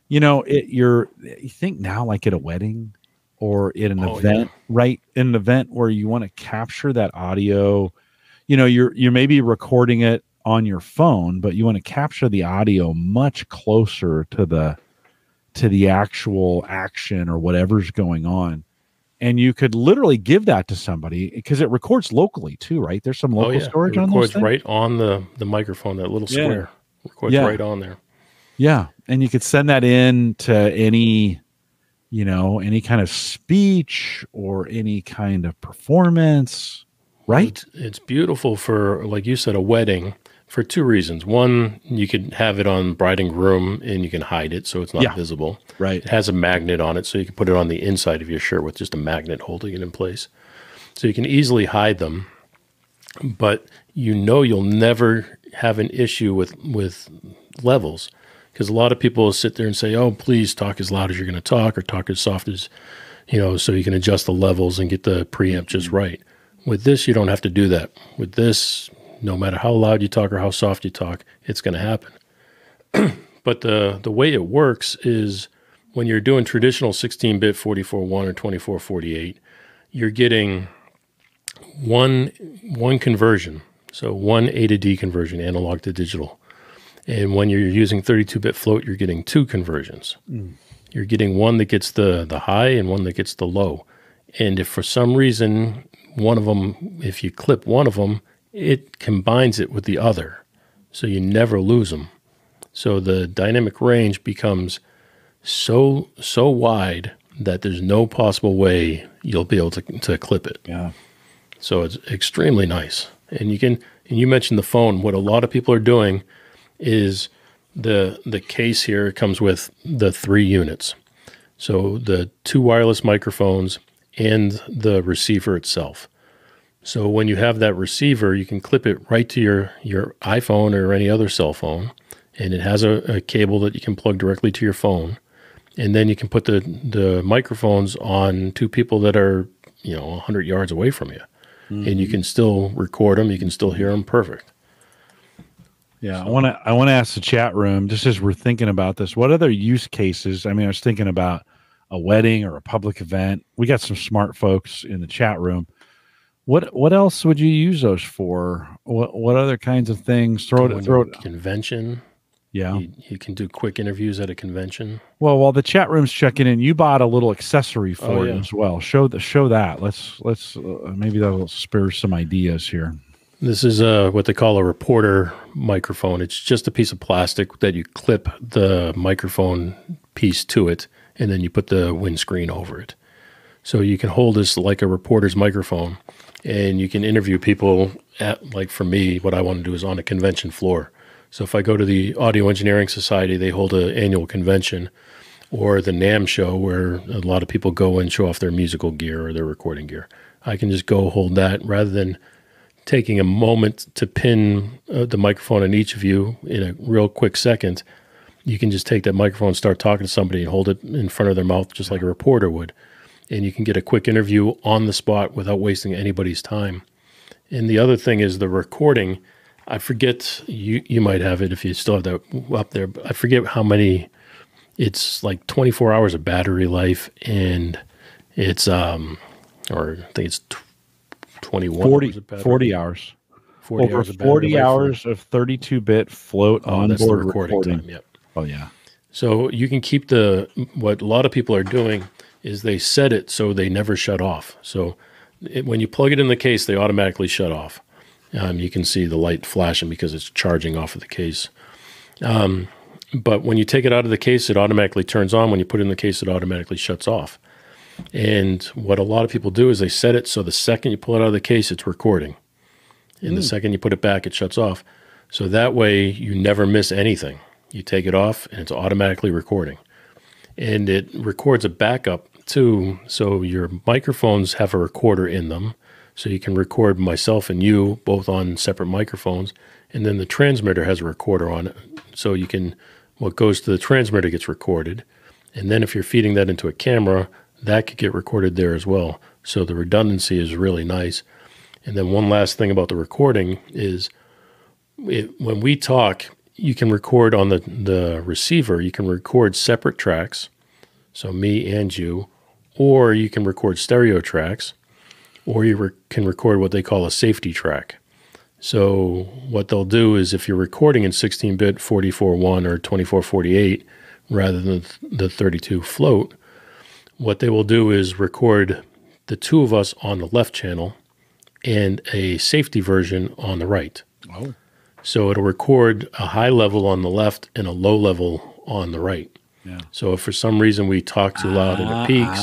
You think now like at a wedding or at an event, right? In an event where you want to capture that audio, you're maybe recording it on your phone, but you want to capture the audio much closer to the actual action or whatever's going on. And you could literally give that to somebody because it records locally too, right? There's some local storage on those things. It records right on the microphone, that little square. Records right on there. Yeah. And you could send that in to any kind of speech or any kind of performance, right? It's beautiful for, like you said, a wedding for two reasons. One, you could have it on bride and groom and you can hide it so it's not visible. Right. It has a magnet on it, so you can put it on the inside of your shirt with just a magnet holding it in place. So you can easily hide them, but you'll never have an issue with levels. Because a lot of people will sit there and say, oh, please talk as loud as you're going to talk, or talk as soft as, so you can adjust the levels and get the preamp just right. With this, you don't have to do that. With this, no matter how loud you talk or how soft you talk, it's going to happen. But the way it works is when you're doing traditional 16-bit 44.1 or 24.48, you're getting one conversion. So one A to D conversion, analog to digital. And when you're using 32-bit float, you're getting two conversions. You're getting one that gets the high and one that gets the low. And if for some reason one of them, if you clip one of them, it combines it with the other. So you never lose them. So the dynamic range becomes so wide that there's no possible way you'll be able to clip it. Yeah. So it's extremely nice. And you mentioned the phone. What a lot of people are doing is the case here comes with the 3 units. So the 2 wireless microphones and the receiver itself. So when you have that receiver, you can clip it right to your iPhone or any other cell phone, and it has a cable that you can plug directly to your phone. And then you can put the microphones on 2 people that are 100 yards away from you. And you can still record them. You can still hear them perfect. Yeah, so. I want to ask the chat room, just as we're thinking about this, what other use cases? I mean, I was thinking about a wedding or a public event. We got some smart folks in the chat room. What else would you use those for? What other kinds of things? Throw it convention. Yeah, you can do quick interviews at a convention. Well, while the chat room's checking in, you bought a little accessory for it as well. Show that. Let's maybe that'll spur some ideas here. This is what they call a reporter microphone. It's just a piece of plastic that you clip the microphone piece to it, and then you put the windscreen over it. So you can hold this like a reporter's microphone, and you can interview people at, like for me, what I want to do is on a convention floor. So if I go to the Audio Engineering Society, they hold an annual convention, or the NAMM show where a lot of people go and show off their musical gear or their recording gear. I can just go hold that rather than taking a moment to pin the microphone on each of you in a real quick second. You can just take that microphone and start talking to somebody and hold it in front of their mouth just like a reporter would. And you can get a quick interview on the spot without wasting anybody's time. And the other thing is the recording. I forget, you might have it if you still have that up there, but I forget how many, it's like 24 hours of battery life, and it's, or I think it's 21 hours of battery. 40 hours. 40 Over hours of battery 40 life. hours of 32-bit float onboard recording. Time, yep. Oh, yeah. So you can keep what a lot of people are doing is they set it so they never shut off. So when you plug it in the case, they automatically shut off. You can see the light flashing because it's charging off of the case. But when you take it out of the case, it automatically turns on. When you put it in the case, it automatically shuts off. And what a lot of people do is they set it so the second you pull it out of the case, it's recording. And the second you put it back, it shuts off. So that way you never miss anything. You take it off and it's automatically recording. And it records a backup too. So your microphones have a recorder in them. So you can record myself and you both on separate microphones. And then the transmitter has a recorder on it. So you can, what goes to the transmitter gets recorded. And then if you're feeding that into a camera, that could get recorded there as well. So the redundancy is really nice. And then one last thing about the recording is when we talk, you can record on the receiver, you can record separate tracks. So me and you, or you can record stereo tracks, or you can record what they call a safety track. So what they'll do is if you're recording in 16-bit 44.1 or 24.48 rather than the 32 float, what they will do is record the 2 of us on the left channel and a safety version on the right. Oh. So it'll record a high level on the left and a low level on the right. Yeah. So if for some reason we talk too loud and it peaks,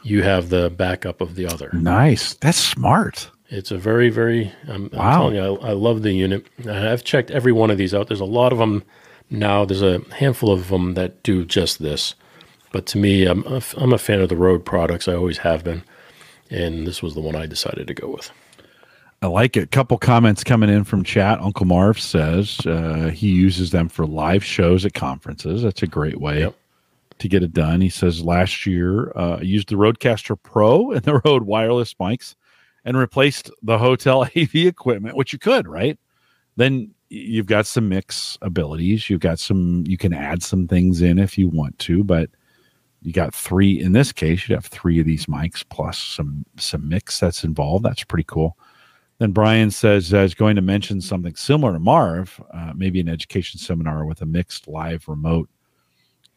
you have the backup of the other. Nice. That's smart. It's a very, very, I'm telling you, I love the unit. I've checked every one of these out. There's a lot of them now. There's a handful of them that do just this. But to me, I'm a fan of the Rode products. I always have been. And this was the one I decided to go with. I like it. A couple comments coming in from chat. Uncle Marv says he uses them for live shows at conferences. That's a great way to get it done. He says last year I used the Rodecaster Pro and the Rode wireless mics and replaced the hotel AV equipment, which you could, right? Then you've got some mix abilities. You've got some, you can add some things in if you want to, but you got three. In this case, you'd have three of these mics plus some mix that's involved. That's pretty cool. Then Brian says, I was going to mention something similar to Marv, maybe an education seminar with a mixed live remote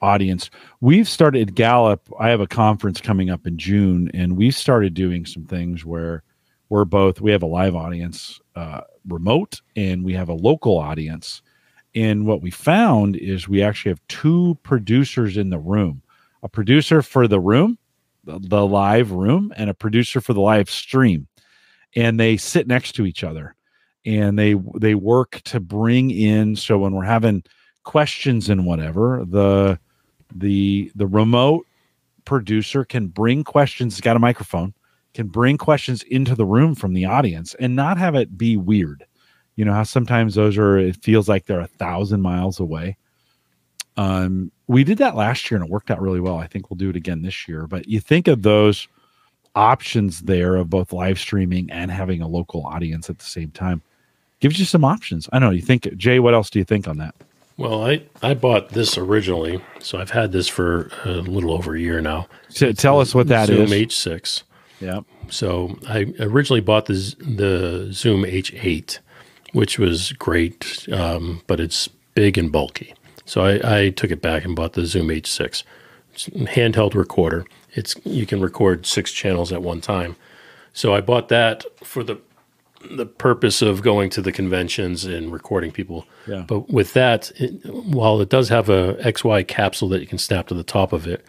audience. We've started Gallup. I have a conference coming up in June, and we've started doing some things where we have a live audience remote, and we have a local audience. And what we found is we actually have two producers in the room, a producer for the room, the live room, and a producer for the live stream. And they sit next to each other, and they work to bring in. So when we're having questions and whatever, the remote producer can bring questions. He's got a microphone, can bring questions into the room from the audience and not have it be weird. You know how sometimes it feels like they're 1,000 miles away. We did that last year and it worked out really well. I think we'll do it again this year. But you think of those options there of both live streaming and having a local audience at the same time. Gives you some options. I know you think, Jay, what else do you think on that? Well, I bought this originally, so I've had this for a little over a year now. So tell us what that Zoom is. Zoom H6. Yeah. So I originally bought the Zoom H8, which was great, but it's big and bulky. So I took it back and bought the Zoom H6. It's a handheld recorder. You can record 6 channels at one time. So I bought that for the purpose of going to the conventions and recording people. Yeah. But with that, while it does have a XY capsule that you can snap to the top of it,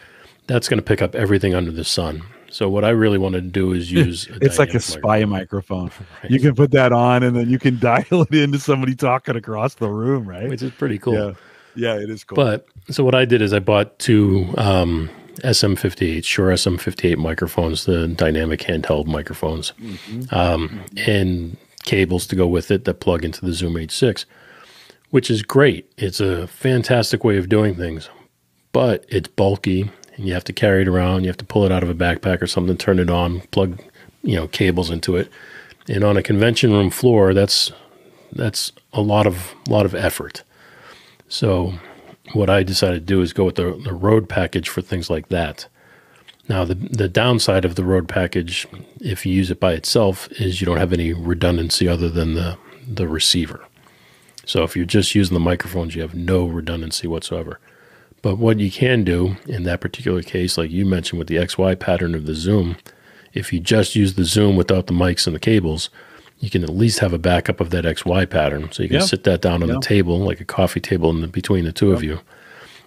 that's going to pick up everything under the sun. So what I really wanted to do is use it's like a spy microphone. Right. You can put that on and then you can dial it into somebody talking across the room, right? Which is pretty cool. Yeah, it is cool. But so what I did is I bought 2 SM58, Shure SM58 microphones, the dynamic handheld microphones, and cables to go with it that plug into the Zoom H6, which is great. It's a fantastic way of doing things, but it's bulky and you have to carry it around. You have to pull it out of a backpack or something, turn it on, plug, cables into it. And on a convention room floor, that's a lot of effort. So what I decided to do is go with the Rode package for things like that. Now, the downside of the Rode package, if you use it by itself, is you don't have any redundancy other than the receiver. So if you're just using the microphones, you have no redundancy whatsoever. But what you can do in that particular case, like you mentioned with the XY pattern of the Zoom, if you just use the Zoom without the mics and the cables, you can at least have a backup of that XY pattern. So you can sit that down on the table, like a coffee table between the two of you.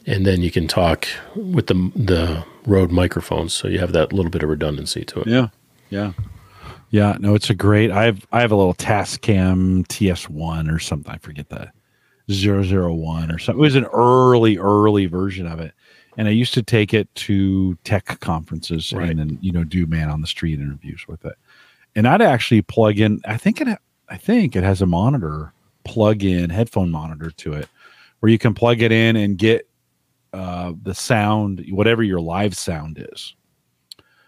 And then you can talk with the Rode microphones. So you have that little bit of redundancy to it. Yeah. No, it's a great, I have a little Tascam TS1 or something. I forget that 001 or something. It was an early version of it. And I used to take it to tech conferences and then, do man on the street interviews with it. And I'd actually plug in, I think it has a monitor, plug-in headphone monitor to it, where you can plug it in and get the sound, whatever your live sound is,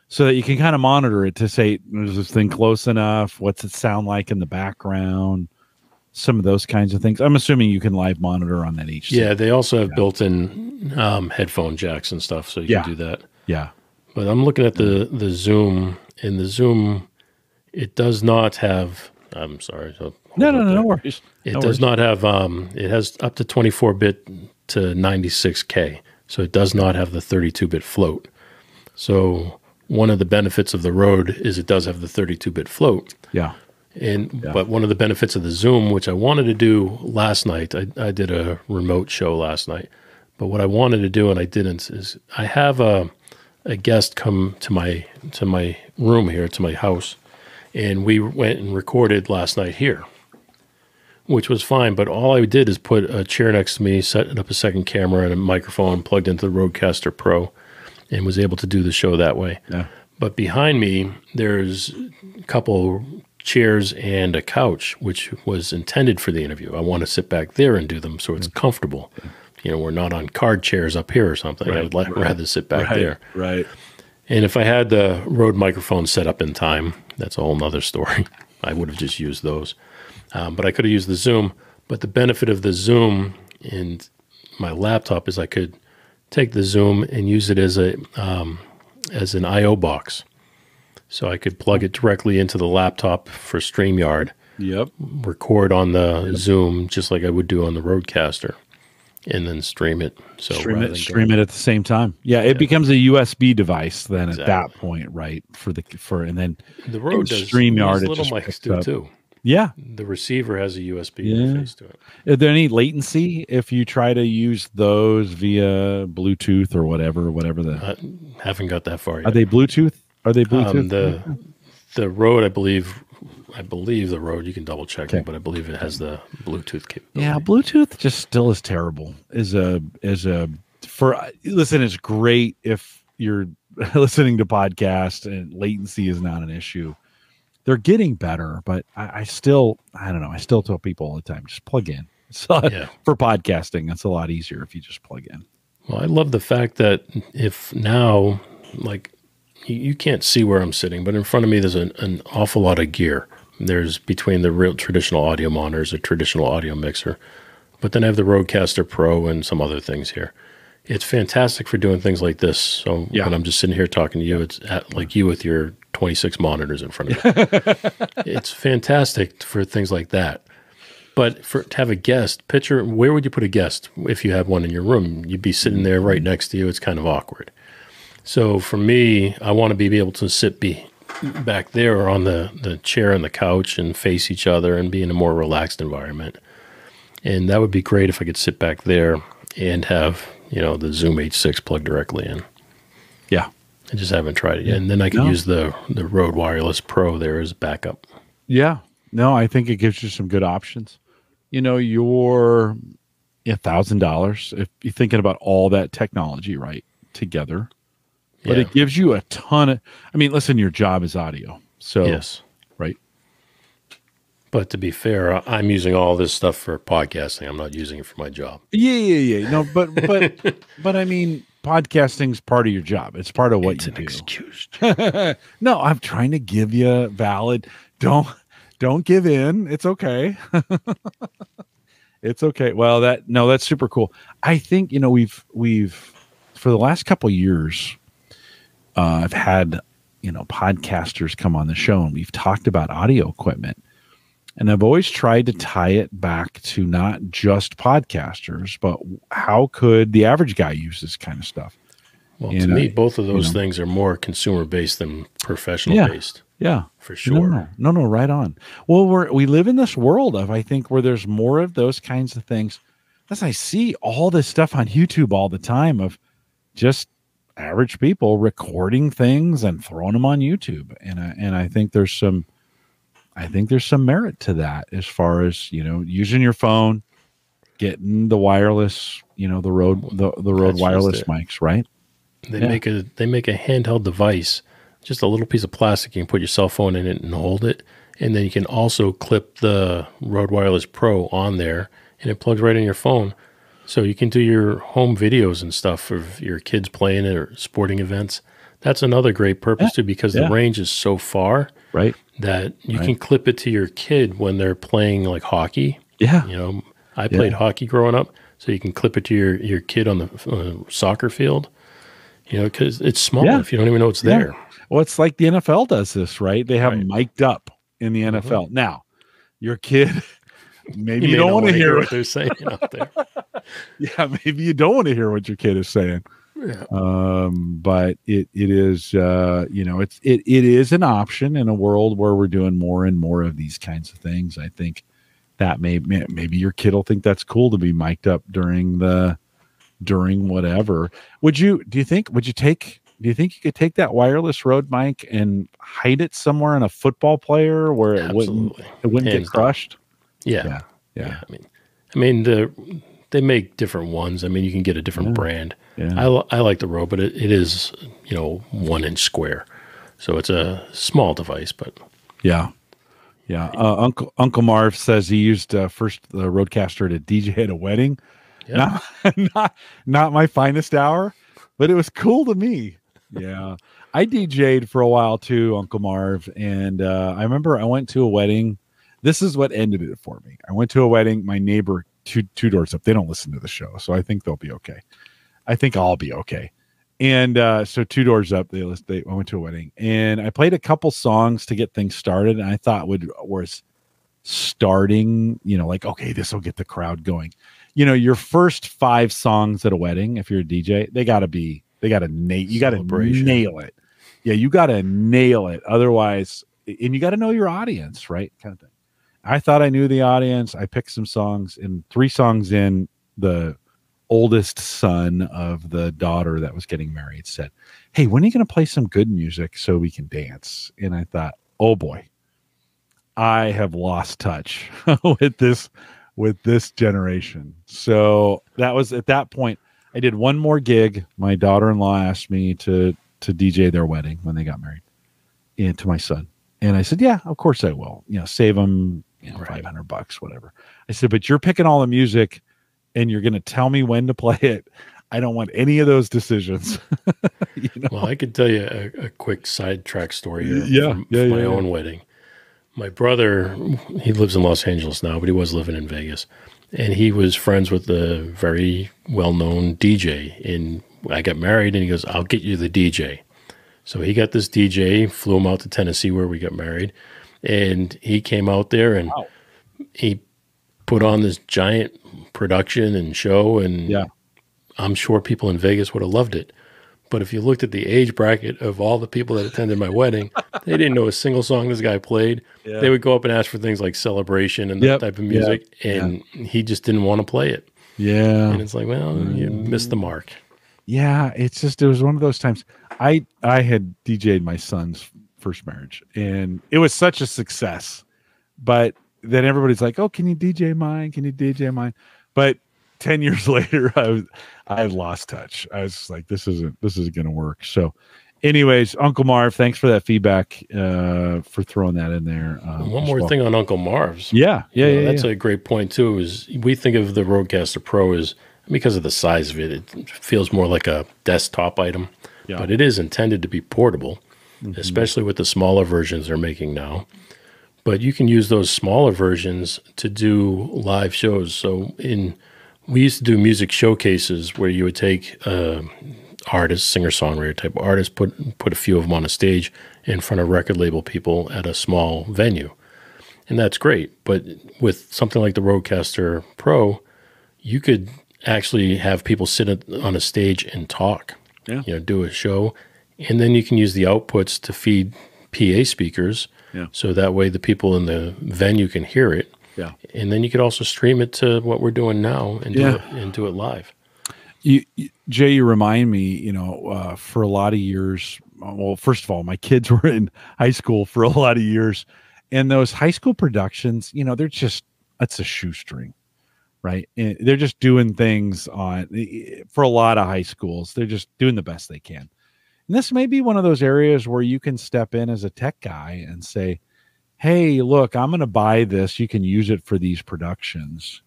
so that you can kind of monitor it to say, is this thing close enough? What's it sound like in the background? Some of those kinds of things. I'm assuming you can live monitor on that HC. Yeah, they also have built-in headphone jacks and stuff, so you can do that. Yeah. But I'm looking at the Zoom, and the Zoom, it does not have, I'm sorry. No worries. It does not have, it has up to 24-bit to 96K. So it does not have the 32-bit float. So one of the benefits of the Rode is it does have the 32-bit float. Yeah. But one of the benefits of the Zoom, which I wanted to do last night, I did a remote show last night. But what I wanted to do and I didn't is I have a guest come to my room here, to my house, and we went and recorded last night here, which was fine. But all I did is put a chair next to me, set up a second camera and a microphone, plugged into the Rodecaster Pro, and was able to do the show that way. Yeah. But behind me, there's a couple chairs and a couch, which was intended for the interview. I want to sit back there and do them so it's comfortable. We're not on card chairs up here or something. I would rather sit back there. Right. And if I had the Rode microphone set up in time, that's a whole nother story. I would have just used those. But I could have used the Zoom. But the benefit of the Zoom in my laptop is I could take the Zoom and use it as an I/O box. So I could plug it directly into the laptop for StreamYard. Yep. Record on the Zoom just like I would do on the Roadcaster, and then stream it. So stream it at the same time. Yeah, it becomes a USB device then at that point, right? And then the Rode does StreamYard. Little mics do too. Yeah, the receiver has a USB interface to it. Is there any latency if you try to use those via Bluetooth or whatever the? Haven't got that far yet. Are they Bluetooth? The Rode, I believe the Rode, you can double check it, but I believe it has the Bluetooth capability. Yeah, Bluetooth just still is terrible. Listen, it's great if you're listening to podcasts and latency is not an issue. They're getting better, but I don't know. I still tell people all the time, just plug in. So for podcasting, it's a lot easier if you just plug in. Well, I love the fact that if now, like, you can't see where I'm sitting, but in front of me, there's an awful lot of gear. There's between the real traditional audio monitors, a traditional audio mixer, but then I have the Rodecaster Pro and some other things here. It's fantastic for doing things like this. So when I'm just sitting here talking to you, it's like you with your 26 monitors in front of you. It's fantastic for things like that. But to have a guest, where would you put a guest if you had one in your room? You'd be sitting there right next to you. It's kind of awkward. So for me, I want to be able to sit back there or on the chair and the couch and face each other and be in a more relaxed environment. And that would be great if I could sit back there and have, the Zoom H6 plugged directly in. Yeah. I just haven't tried it yet. And then I could use the Rode Wireless Pro there as backup. Yeah. No, I think it gives you some good options. You're $1,000 if you're thinking about all that technology, right, together. But it gives you a ton of, listen, your job is audio. So, yes. Right. But to be fair, I'm using all this stuff for podcasting. I'm not using it for my job. Yeah. No, but podcasting's part of your job. It's part of what you do. It's an excuse. No, I'm trying to give you valid. Don't give in. It's okay. It's okay. Well, that's super cool. I think, we've for the last couple of years, I've had, podcasters come on the show and we've talked about audio equipment, and I've always tried to tie it back to not just podcasters, but how could the average guy use this kind of stuff? Well, to me, both of those things are more consumer based than professional based. Yeah, for sure. No, right on. Well, we live in this world of, I think, where there's more of those kinds of things. As I see all this stuff on YouTube all the time of just average people recording things and throwing them on YouTube, and I think there's some merit to that as far as using your phone, getting the wireless, the Rode wireless mics, right? They make a handheld device, just a little piece of plastic. You can put your cell phone in it and hold it, and then you can also clip the Rode Wireless Pro on there, and it plugs right in your phone. So you can do your home videos and stuff of your kids playing it or sporting events. That's another great purpose too, because the range is so far, right, that you can clip it to your kid when they're playing like hockey. Yeah, I played hockey growing up, so you can clip it to your kid on the soccer field. Because it's small if you don't even know it's there. Well, it's like the NFL does this, right? They have mic'd up in the NFL. Now, your kid, maybe you don't want to hear what they're saying out there. Yeah, maybe you don't want to hear what your kid is saying. Yeah. But it is it is an option in a world where we're doing more and more of these kinds of things. I think that maybe your kid will think that's cool to be mic'd up during whatever. Do you think you could take that wireless Rode mic and hide it somewhere in a football player where it wouldn't get crushed? Yeah. They make different ones. You can get a different brand. Yeah. I like the Rode, but it is 1 inch square, so it's a small device. But yeah. Uncle Marv says he used first the Rodecaster to DJ at a wedding. Yeah. Not my finest hour, but it was cool to me. Yeah. I DJ'd for a while too, Uncle Marv. And I remember I went to a wedding. This is what ended it for me. I went to a wedding. My neighbor, two doors up, they don't listen to the show, so I think they'll be okay. I think I'll be okay. And so 2 doors up, I went to a wedding, and I played a couple songs to get things started. And I thought was starting, like, okay, this will get the crowd going. Your first 5 songs at a wedding, if you're a DJ, you got to nail it. Yeah, you got to nail it. Otherwise, and you got to know your audience, right? Kind of thing. I thought I knew the audience. I picked some songs, and 3 songs in, the oldest son of the daughter that was getting married said, "Hey, when are you going to play some good music so we can dance?" And I thought, oh boy, I have lost touch with this generation. So that was at that point. I did one more gig. My daughter-in-law asked me to DJ their wedding when they got married, and to my son. And I said, yeah, of course I will. Save them $500, whatever. I said, but you're picking all the music, and you're going to tell me when to play it. I don't want any of those decisions. Well, I could tell you a quick sidetrack story here from my own wedding. My brother, he lives in Los Angeles now, but he was living in Vegas. And he was friends with a very well-known DJ. And I got married, and he goes, "I'll get you the DJ." So he got this DJ, flew him out to Tennessee where we got married. And he came out there, and he put on this giant production and show. And I'm sure people in Vegas would have loved it. But if you looked at the age bracket of all the people that attended my wedding, they didn't know a single song this guy played. Yeah. They would go up and ask for things like Celebration and that type of music, and he just didn't want to play it. Yeah. And it's like, well, you missed the mark. Yeah, it was one of those times. I had DJ'd my son's first marriage, and it was such a success. But then everybody's like, "Oh, can you DJ mine? Can you DJ mine?" But 10 years later, I lost touch. I was just like, this isn't going to work. So anyways, Uncle Marv, thanks for that feedback, for throwing that in there. One more thing on Uncle Marv's. That's a great point too, is we think of the Rodecaster Pro as, because of the size of it, it feels more like a desktop item, but it is intended to be portable, especially with the smaller versions they're making now. But you can use those smaller versions to do live shows. So we used to do music showcases where you would take artists, singer-songwriter type artists, put a few of them on a stage in front of record label people at a small venue. And that's great. But with something like the Rodecaster Pro, you could actually have people sit on a stage and talk, do a show. And then you can use the outputs to feed PA speakers. So that way the people in the venue can hear it. Yeah, and then you could also stream it to what we're doing now and do it live. Jay, you remind me, for a lot of years. Well, first of all, my kids were in high school for a lot of years, and those high school productions, it's a shoestring, right? And they're just doing things for a lot of high schools. They're just doing the best they can. And this may be one of those areas where you can step in as a tech guy and say, "Hey, look, I'm going to buy this. You can use it for these productions,"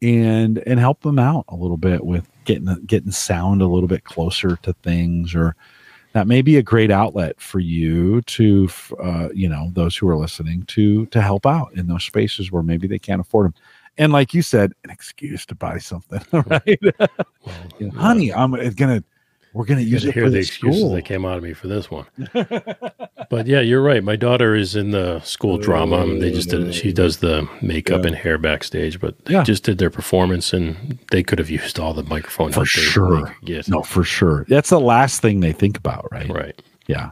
and help them out a little bit with getting sound a little bit closer to things. Or that may be a great outlet for you to, those who are listening, to help out in those spaces where maybe they can't afford them. And like you said, an excuse to buy something, right? Well, honey, we're going to use it for the excuses that came out of me for this one. But yeah, you're right. My daughter is in the school drama. She does the makeup and hair backstage, but they just did their performance, and they could have used all the microphone for sure. No, for sure. That's the last thing they think about, right? Right. Yeah.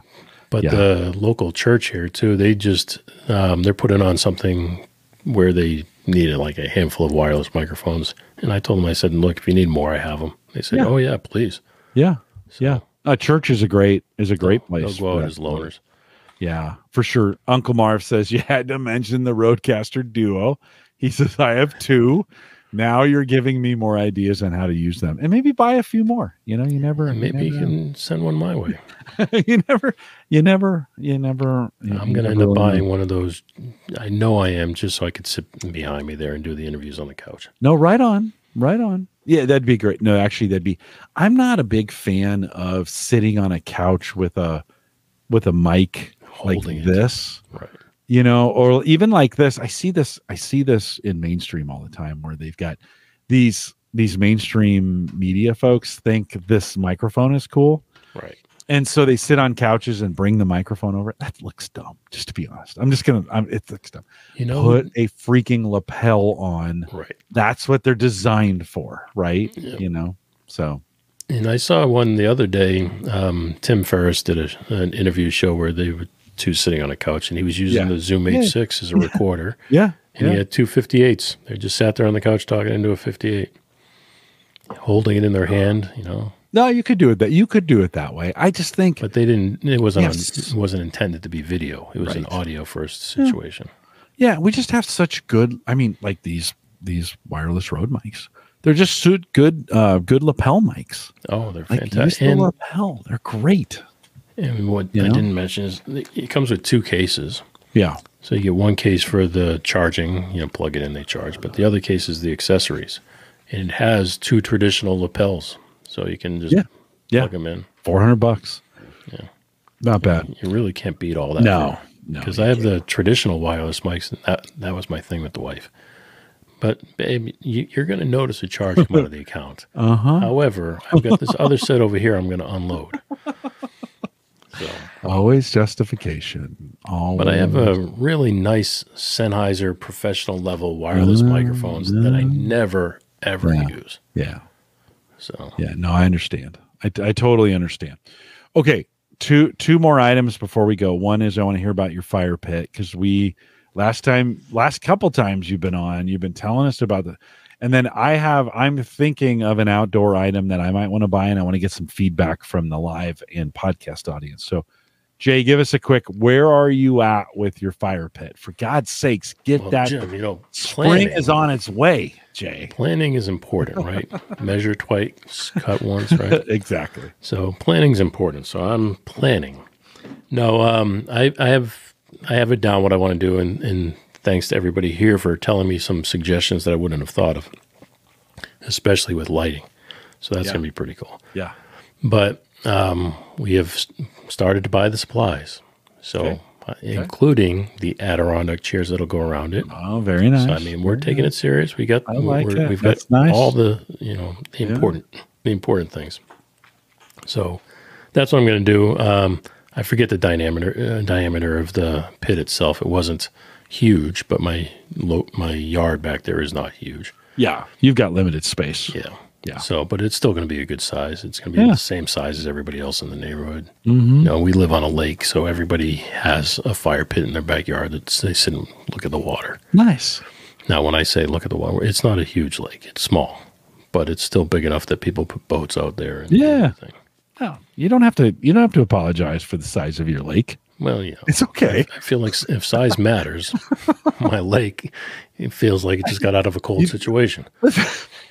But the local church here too, they just, they're putting on something where they needed like a handful of wireless microphones. And I told them, I said, "Look, if you need more, I have them." They said, "Oh yeah, please." Yeah. So, church is a great place. They'll go out as loners. Yeah, for sure. Uncle Marv says you had to mention the Rodecaster Duo. He says, "I have 2. Now you're giving me more ideas on how to use them, and maybe buy a few more." You never. Maybe you can send one my way. You never. I'm going to end up buying one of those. I know I am, just so I could sit behind me there and do the interviews on the couch. No, right on. Yeah, that'd be great. No, actually, I'm not a big fan of sitting on a couch with a mic holding like this, right? Or even like this. I see this in mainstream all the time, where they've got these these mainstream media folks think this microphone is cool. Right. And so they sit on couches and bring the microphone over. That looks dumb, just to be honest. It looks dumb. Put a freaking lapel on. Right. That's what they're designed for, right? Yep. So. And I saw one the other day. Tim Ferriss did an interview show where they were two sitting on a couch, and he was using the Zoom H6 as a recorder. Yeah. And he had two 58s. They just sat there on the couch talking into a 58, holding it in their hand, No, you could do it. You could do it that way. I just think, but they didn't. It wasn't intended to be video. It was an audio first situation. Yeah, we just have such good. I mean, like these wireless Rode mics. They're just good lapel mics. Oh, they're like, fantastic. Use the lapel. They're great. And what I didn't mention is it comes with two cases. Yeah. So you get one case for the charging. Plug it in, they charge. But the other case is the accessories, and it has two traditional lapels. So you can just plug them in. $400. Yeah. Not bad. You really can't beat all that. No. Because I have the traditional wireless mics, and that was my thing with the wife. But, babe, you're going to notice a charge come out of the account. However, I've got this other set over here I'm going to unload. So, always justification. Always. But I have a really nice Sennheiser professional level wireless microphones that I never, ever use. Yeah. So no, I understand. I totally understand. Okay, two more items before we go. One is I want to hear about your fire pit, because last couple times you've been on, you've been telling us about and then I'm thinking of an outdoor item that I might want to buy, and I want to get some feedback from the live and podcast audience. So Jay, give us a quick, where are you at with your fire pit? For God's sakes, that. Jim, spring is on its way, Jay. Planning is important, right? Measure twice, cut once, right? Exactly. So planning is important. So I'm planning. No, I have it down what I want to do, and thanks to everybody here for telling me some suggestions that I wouldn't have thought of, especially with lighting. So that's going to be pretty cool. Yeah. But we have started to buy the supplies. So including the Adirondack chairs that'll go around it. Oh, very nice. So, I mean, we're taking it serious. We've got That's nice. all the, the important things. So that's what I'm going to do. I forget the diameter of the pit itself. It wasn't huge, but my yard back there is not huge. Yeah, you've got limited space. Yeah. Yeah. So, but it's still going to be a good size. It's going to be the same size as everybody else in the neighborhood. Mm-hmm. We live on a lake, so everybody has a fire pit in their backyard. They sit and look at the water. Nice. Now, when I say look at the water, it's not a huge lake. It's small, but it's still big enough that people put boats out there. And everything. No, you don't have to apologize for the size of your lake. Well, it's okay. I feel like if size matters, my lake, it feels like it just got out of a cold situation.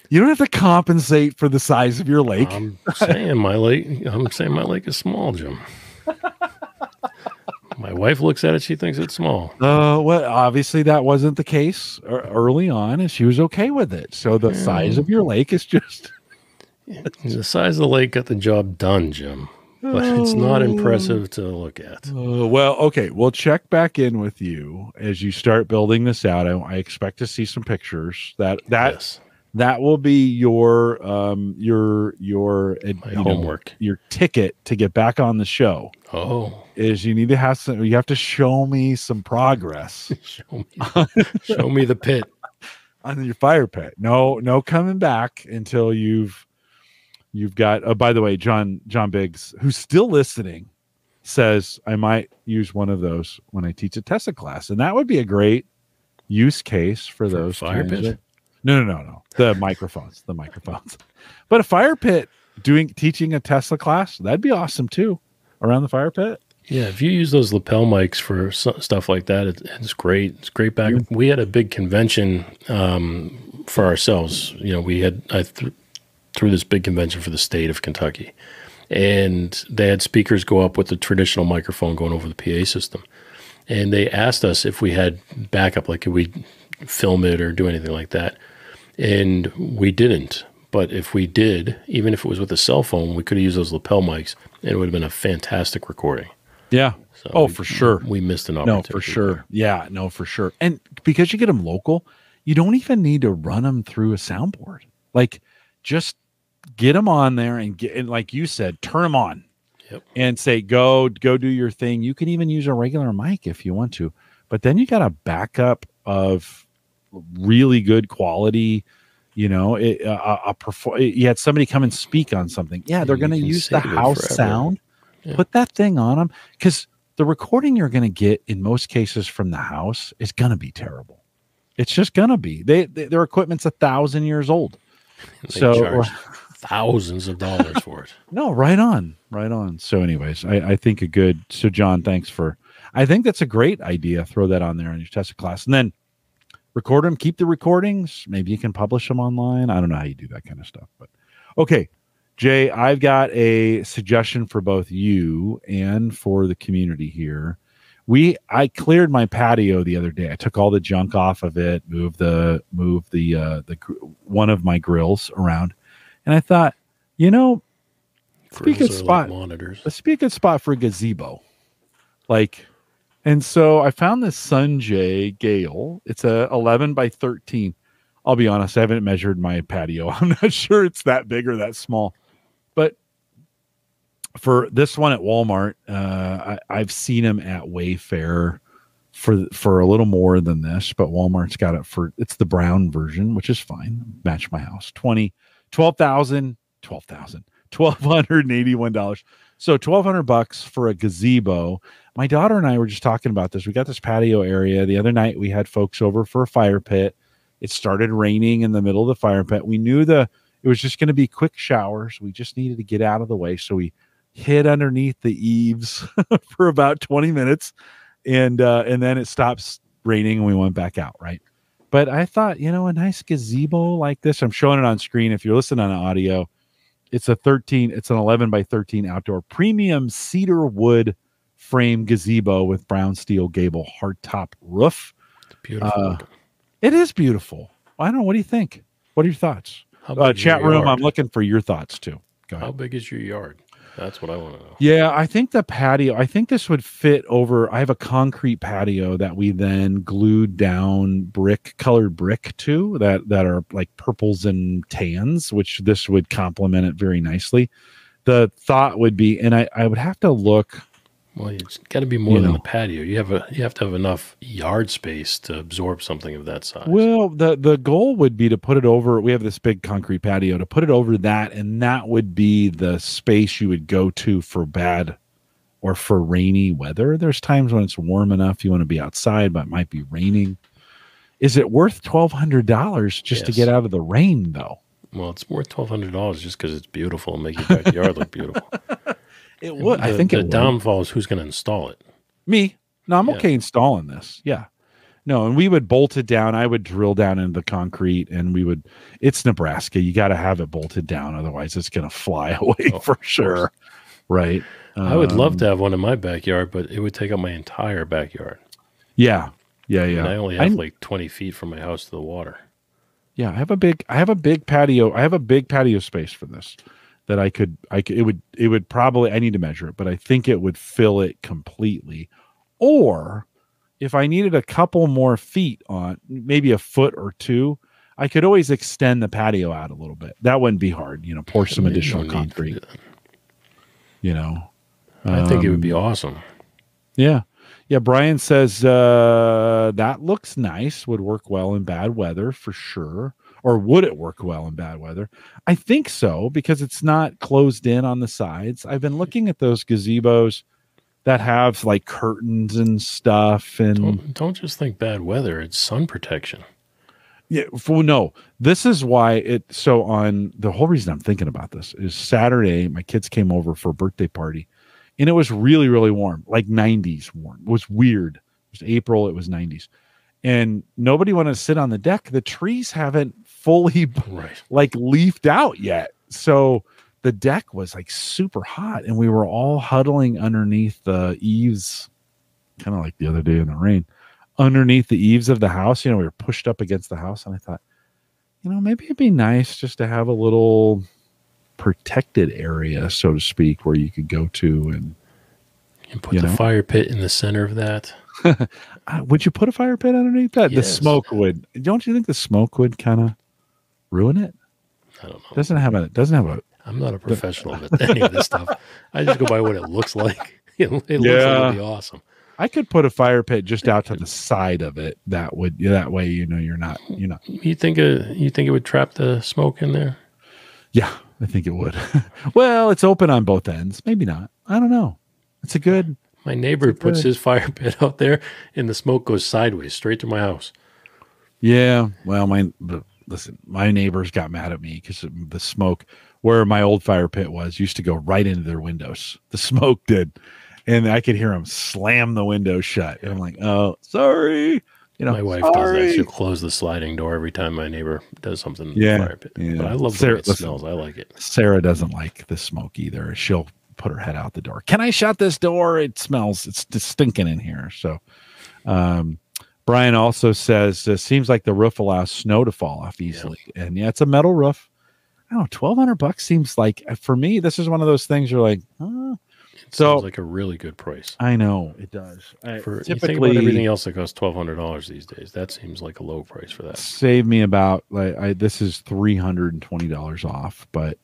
You don't have to compensate for the size of your lake. I'm saying my lake is small, Jim. My wife looks at it; she thinks it's small. Well, obviously that wasn't the case early on, and she was okay with it. So the size of your lake is just the size of the lake got the job done, Jim. But it's not impressive to look at. Well, okay. We'll check back in with you as you start building this out. I expect to see some pictures. That will be your homework. Your ticket to get back on the show. Oh, is you need to have some. You have to show me some progress. show me the pit on your fire pit. No coming back until you've got. By the way, John Biggs, who's still listening, says I might use one of those when I teach a Tesla class, and that would be a great use case for those fire pit. No. The microphones. But a fire pit teaching a Tesla class, that'd be awesome too. Around the fire pit. Yeah, if you use those lapel mics for stuff like that, it's great. It's great back. We had a big convention for ourselves. I threw this big convention for the state of Kentucky, and they had speakers go up with the traditional microphone going over the PA system, and they asked us if we had backup, like could we film it or do anything like that, and we didn't. But if we did, even if it was with a cell phone, we could have used those lapel mics, and it would have been a fantastic recording. Yeah. So for sure. We missed an opportunity. No, for sure. There. Yeah, no, for sure. And because you get them local, you don't even need to run them through a soundboard. Like just get them on there and like you said, turn them on. Yep. And say, go do your thing. You can even use a regular mic if you want to, but then you got a backup of really good quality. You know, you had somebody come and speak on something. Yeah, they're going to use the house sound. Yeah. Put that thing on them, because the recording you're going to get in most cases from the house is going to be terrible. It's just going to be. Their equipment's 1,000 years old. They charge thousands of dollars for it. No, right on. So anyways, I think so John, thanks I think that's a great idea. Throw that on there on your Tesla class, and then record them, keep the recordings. Maybe you can publish them online. I don't know how you do that kind of stuff, but okay. Jay, I've got a suggestion for both you and for the community here. I cleared my patio the other day. I took all the junk off of it, moved the one of my grills around. And I thought, speak a spot, like monitors. A speak a spot for a gazebo. And so I found this Sunjay Gale. It's a 11 by 13. I'll be honest, I haven't measured my patio. I'm not sure it's that big or that small. But for this one at Walmart, I've seen them at Wayfair for a little more than this, but Walmart's got it it's the brown version, which is fine. Match my house. $1,281. So $1,200 for a gazebo. My daughter and I were just talking about this. We got this patio area. The other night we had folks over for a fire pit. It started raining in the middle of the fire pit. We knew it was just going to be quick showers. We just needed to get out of the way. So we hid underneath the eaves for about 20 minutes. And then it stops raining and we went back out. Right. But I thought, a nice gazebo like this, I'm showing it on screen. If you're listening on audio, it's an 11 by 13 outdoor premium cedar wood frame gazebo with brown steel gable hardtop roof. It's beautiful. It is beautiful. I don't know. What do you think? What are your thoughts? Chat room, I'm looking for your thoughts too. Go ahead. How big is your yard? That's what I want to know. Yeah, I think the patio, I think this would fit over. I have a concrete patio that we then glued down colored brick to that are like purples and tans, which this would complement it very nicely. The thought would be, and I would have to look. Well, it's got to be more than the patio. You have to have enough yard space to absorb something of that size. Well, the goal would be to put it over. We have this big concrete patio, to put it over that, and that would be the space you would go to for bad or for rainy weather. There's times when it's warm enough you want to be outside, but it might be raining. Is it worth $1,200 just to get out of the rain, though? Well, it's worth $1,200 just because it's beautiful and make your backyard look beautiful. It would. I think the downfall is who's going to install it. Me. No, I'm okay installing this. Yeah. No, and we would bolt it down. I would drill down into the concrete, and it's Nebraska. You got to have it bolted down. Otherwise, it's going to fly away for sure. Right. I would love to have one in my backyard, but it would take up my entire backyard. Yeah. Yeah. Yeah. And I only have like 20 feet from my house to the water. Yeah. I have a big patio. I have a big patio space for this. That it would probably, I need to measure it, but I think it would fill it completely. Or if I needed a couple more feet on, maybe a foot or two, I could always extend the patio out a little bit. That wouldn't be hard, pour some additional concrete. I think it would be awesome. Yeah. Yeah. Brian says that looks nice, would work well in bad weather for sure. Or would it work well in bad weather? I think so, because it's not closed in on the sides. I've been looking at those gazebos that have like curtains and stuff. And don't just think bad weather. It's sun protection. Yeah. No, this is why on the whole reason I'm thinking about this is Saturday, my kids came over for a birthday party and it was really, really warm, like 90s warm. It was weird. It was April. It was 90s. And nobody wanted to sit on the deck. The trees haven't fully leafed out yet. So the deck was like super hot and we were all huddling underneath the eaves, kind of like the other day in the rain, underneath the eaves of the house. We were pushed up against the house and I thought, maybe it'd be nice just to have a little protected area, so to speak, where you could go to and put the fire pit in the center of that. Would you put a fire pit underneath that? Yes. The smoke would. Don't you think the smoke would kind of ruin it? I don't know. Doesn't have a. I'm not a professional at any of this stuff. I just go by what it looks like. It looks like it'd be awesome. I could put a fire pit just out to the side of it. That way, you're not. You think it would trap the smoke in there? Yeah, I think it would. Well, it's open on both ends. Maybe not. I don't know. It's a good. My neighbor puts his fire pit out there, and the smoke goes sideways straight to my house. Yeah. Well, listen, my neighbors got mad at me because the smoke where my old fire pit used to go right into their windows. The smoke did. And I could hear them slam the window shut. And I'm like, oh, sorry. My wife does that. She'll close the sliding door every time my neighbor does something in the fire pit. Yeah. But I love the way it smells. I like it. Sarah doesn't like the smoke either. She'll put her head out the door. Can I shut this door? It smells. It's just stinking in here. So Brian also says, seems like the roof allows snow to fall off easily. Yeah. And it's a metal roof. I don't know, $1,200 seems like, for me, this is one of those things you're like, sounds like a really good price. I know it does. Typically, you think about everything else that costs $1,200 these days. That seems like a low price for that. Save me about this is $320 off, but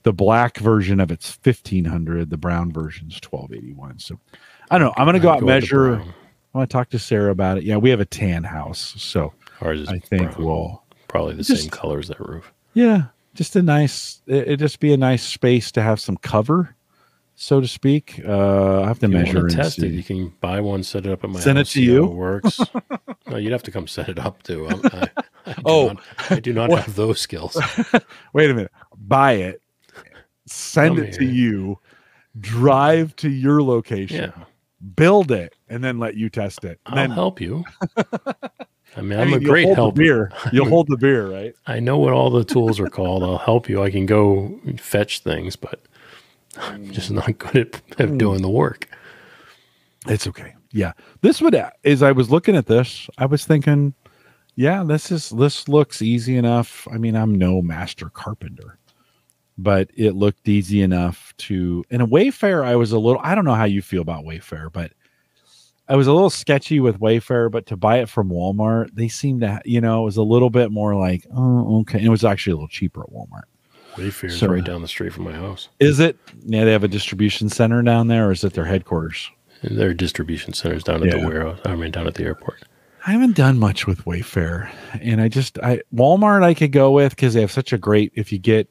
the black version of it's $1,500. The brown version's $1,281. So I don't know. I'm gonna go out and measure. I want to talk to Sarah about it. Yeah, we have a tan house, so ours is I think brown. we'll probably the same color as that roof. Yeah, just it'd just be a nice space to have some cover, so to speak. I have to measure and test see. it. You can buy one, set it up at my house. Send it to you. How it works. No, you'd have to come set it up too. I do not have those skills. Wait a minute. Buy it, send it to you, drive to your location, build it, and then let you test it. I'll help you. I'm a great helper. You'll hold the beer, right? I know what all the tools are called. I'll help you. I can go fetch things, but I'm just not good at doing the work. It's okay. Yeah. As I was looking at this, I was thinking, yeah, this looks easy enough. I mean, I'm no master carpenter, but it looked easy enough to, in a Wayfair, I don't know how you feel about Wayfair, but I was a little sketchy with Wayfair, but to buy it from Walmart, they seemed to, it was a little bit more like, oh, okay. And it was actually a little cheaper at Walmart. Wayfair's right down the street from my house. Is it? Yeah, they have a distribution center down there, or is it their headquarters? And their distribution center's down at the warehouse. Down at the airport. I haven't done much with Wayfair, and Walmart I could go with because they have such a great. If you get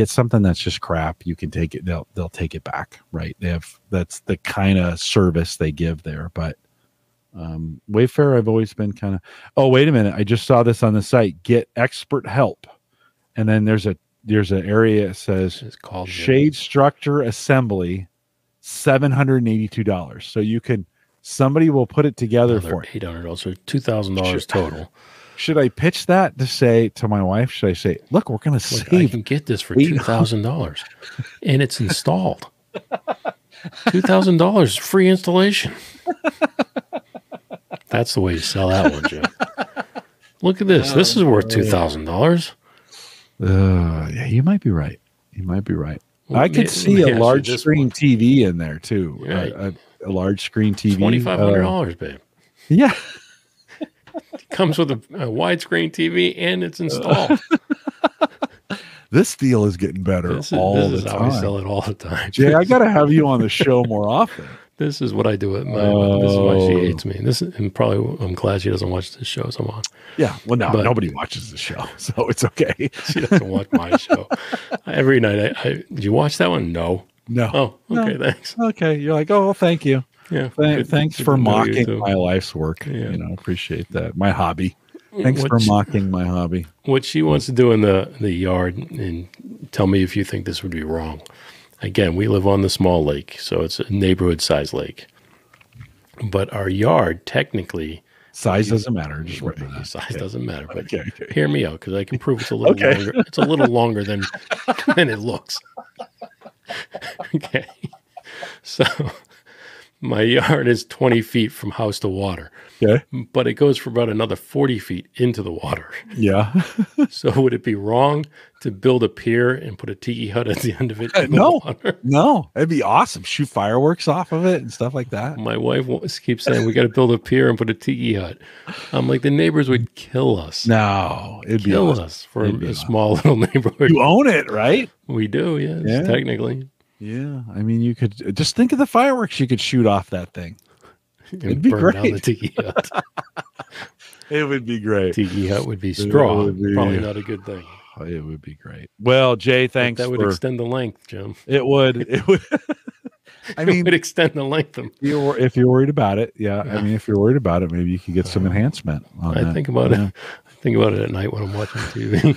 something that's just crap, you can take it. They'll take it back, right? That's the kind of service they give there. But Wayfair, I've always been kind of. Oh, wait a minute! I just saw this on the site. Get expert help, and then there's an area that says it's called shade structure assembly, $782. So you can. Somebody will put it together for $800, so $2,000 total. Should I pitch that to say to my wife? Should I say, look, we're going to save? I can get this for $2,000, and it's installed. $2,000 free installation. That's the way you sell that one, Jim. Look at this. This is worth $2,000. Yeah, you might be right. Well, I could see a large screen TV in there too. Yeah. A large screen TV. $2,500, babe. Yeah. It comes with a widescreen TV and it's installed. This deal is getting better all the time. How we sell it all the time. Jay, I got to have you on the show more often. This is what I do with my wife. This is why she hates me. I'm glad she doesn't watch this show so much. Yeah. Well, no, nobody watches the show, so it's okay. She doesn't watch my show. Every night, did you watch that one? No. No. Oh, okay, thanks. Okay. You're like, oh, well, thank you. Yeah. Thanks for mocking my life's work. Yeah. Appreciate that. My hobby. Thanks for mocking my hobby. What she wants to do in the yard, and tell me if you think this would be wrong. Again, we live on the small lake, so it's a neighborhood-sized lake. But our yard, technically... Size doesn't matter. Just size doesn't matter. But hear me out, because I can prove it's a little longer. It's a little longer than it looks. Okay. So My yard is 20 feet from house to water, Okay. but it goes for about another 40 feet into the water. Yeah. So would it be wrong to build a pier and put a tiki hut at the end of it in the No, water? no, it'd be awesome. Shoot fireworks off of it and stuff like that. My wife keeps saying we got to build a pier and put a tiki hut. I'm like, the neighbors would kill us. No, it'd be Kill awesome. us for a small little neighborhood. You own it, right? We do, yes, Yeah. technically. Yeah. I mean, you could just think of the fireworks you could shoot off that thing. It'd be burn down great. the tiki hut. It would be great. Tiki hut would be straw. would be- Probably not a good thing. It would be great. Well, Jay, But thanks that would for extend the length, Jim. it. Would it would? I It mean, would extend the length of. if you're worried about it, yeah. I mean, if you're worried about it, maybe you could get some enhancement on I that. think about Yeah. it. I think about it at night when I'm watching TV.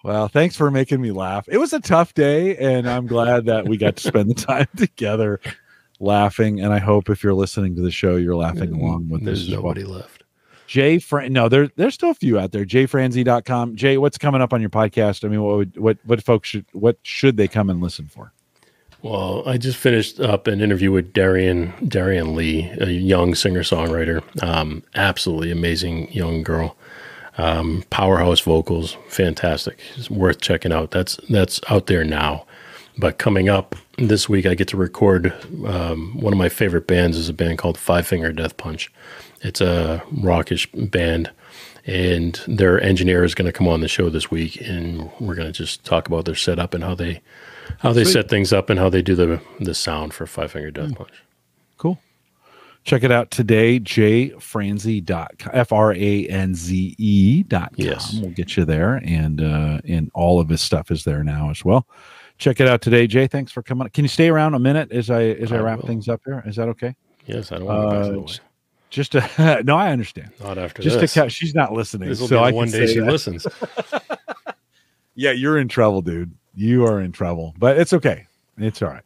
Well, thanks for making me laugh. It was a tough day, and I'm glad that we got to spend the time together laughing. And I hope if you're listening to the show, you're laughing along with There's us as well. nobody left. Jay no, there's still a few out there. JayFranze.com. Jay, what's coming up on your podcast? I mean, what folks should they come and listen for? Well, I just finished up an interview with Darian Lee, a young singer-songwriter. Absolutely amazing young girl. Powerhouse vocals, fantastic. It's worth checking out. That's out there now. But coming up this week, I get to record one of my favorite bands is a band called Five Finger Death Punch. It's a rockish band, and their engineer is going to come on the show this week, and we're going to just talk about their setup and how they set things up and how they do the sound for Five Finger Death Punch. Cool. Check it out today, jfranze.com, FRANZE.com. Yes. We'll get you there, and all of his stuff is there now as well. Check it out today, Jay. Thanks for coming. Can you stay around a minute as I wrap things up here? Is that okay? Yes, I don't want to pass it away. Just to, no, I understand. Not after Just this. to she's not listening. This will so be I the one can day say she that. listens. Yeah, you're in trouble, dude. You are in trouble, but it's okay. It's all right.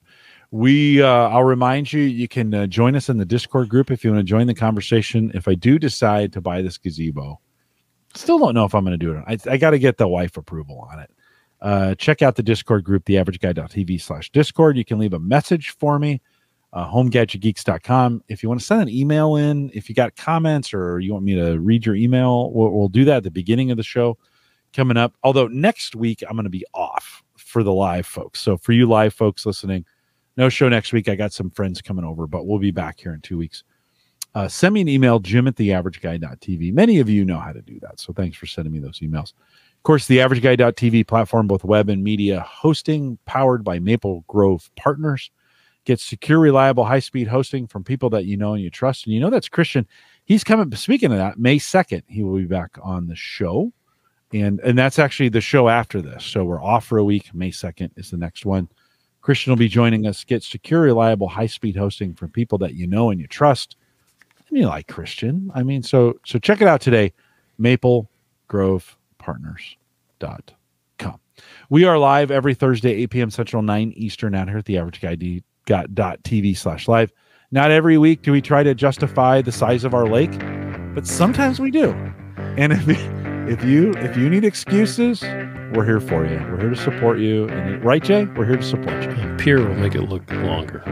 I'll remind you, you can join us in the Discord group if you want to join the conversation. If I do decide to buy this gazebo, still don't know if I'm going to do it. I got to get the wife approval on it. Check out the Discord group, theaverageguy.tv/Discord. You can leave a message for me, homegadgetgeeks.com. If you want to send an email in, if you got comments or you want me to read your email, we'll do that at the beginning of the show coming up. Although next week, I'm going to be off for the live folks. So for you live folks listening, no show next week. I got some friends coming over, but we'll be back here in 2 weeks. Send me an email, jim@theaverageguy.tv. Many of you know how to do that. So thanks for sending me those emails. Of course, the AverageGuy.tv platform, both web and media hosting, powered by Maple Grove Partners. Get secure, reliable, high-speed hosting from people that you know and you trust. And you know that's Christian. He's coming, speaking of that, May 2nd, he will be back on the show. And that's actually the show after this. So we're off for a week. May 2nd is the next one. Christian will be joining us. Get secure, reliable, high-speed hosting from people that you know and you trust. And you like Christian. I mean, so check it out today, maplegrovepartners.com. We are live every Thursday, 8 p.m. Central, 9 Eastern, out here at the AverageGuy.tv/live. Not every week do we try to justify the size of our lake, but sometimes we do. And if you need excuses, we're here for you. We're here to support you. And right, Jay? We're here to support you. A pier will make it look longer.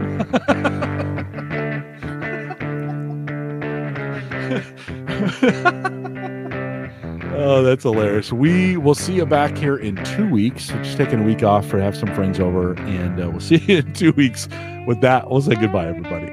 Oh, that's hilarious. We will see you back here in 2 weeks. We're just taking a week off for have some friends over, and we'll see you in 2 weeks. With that, we'll say goodbye, everybody.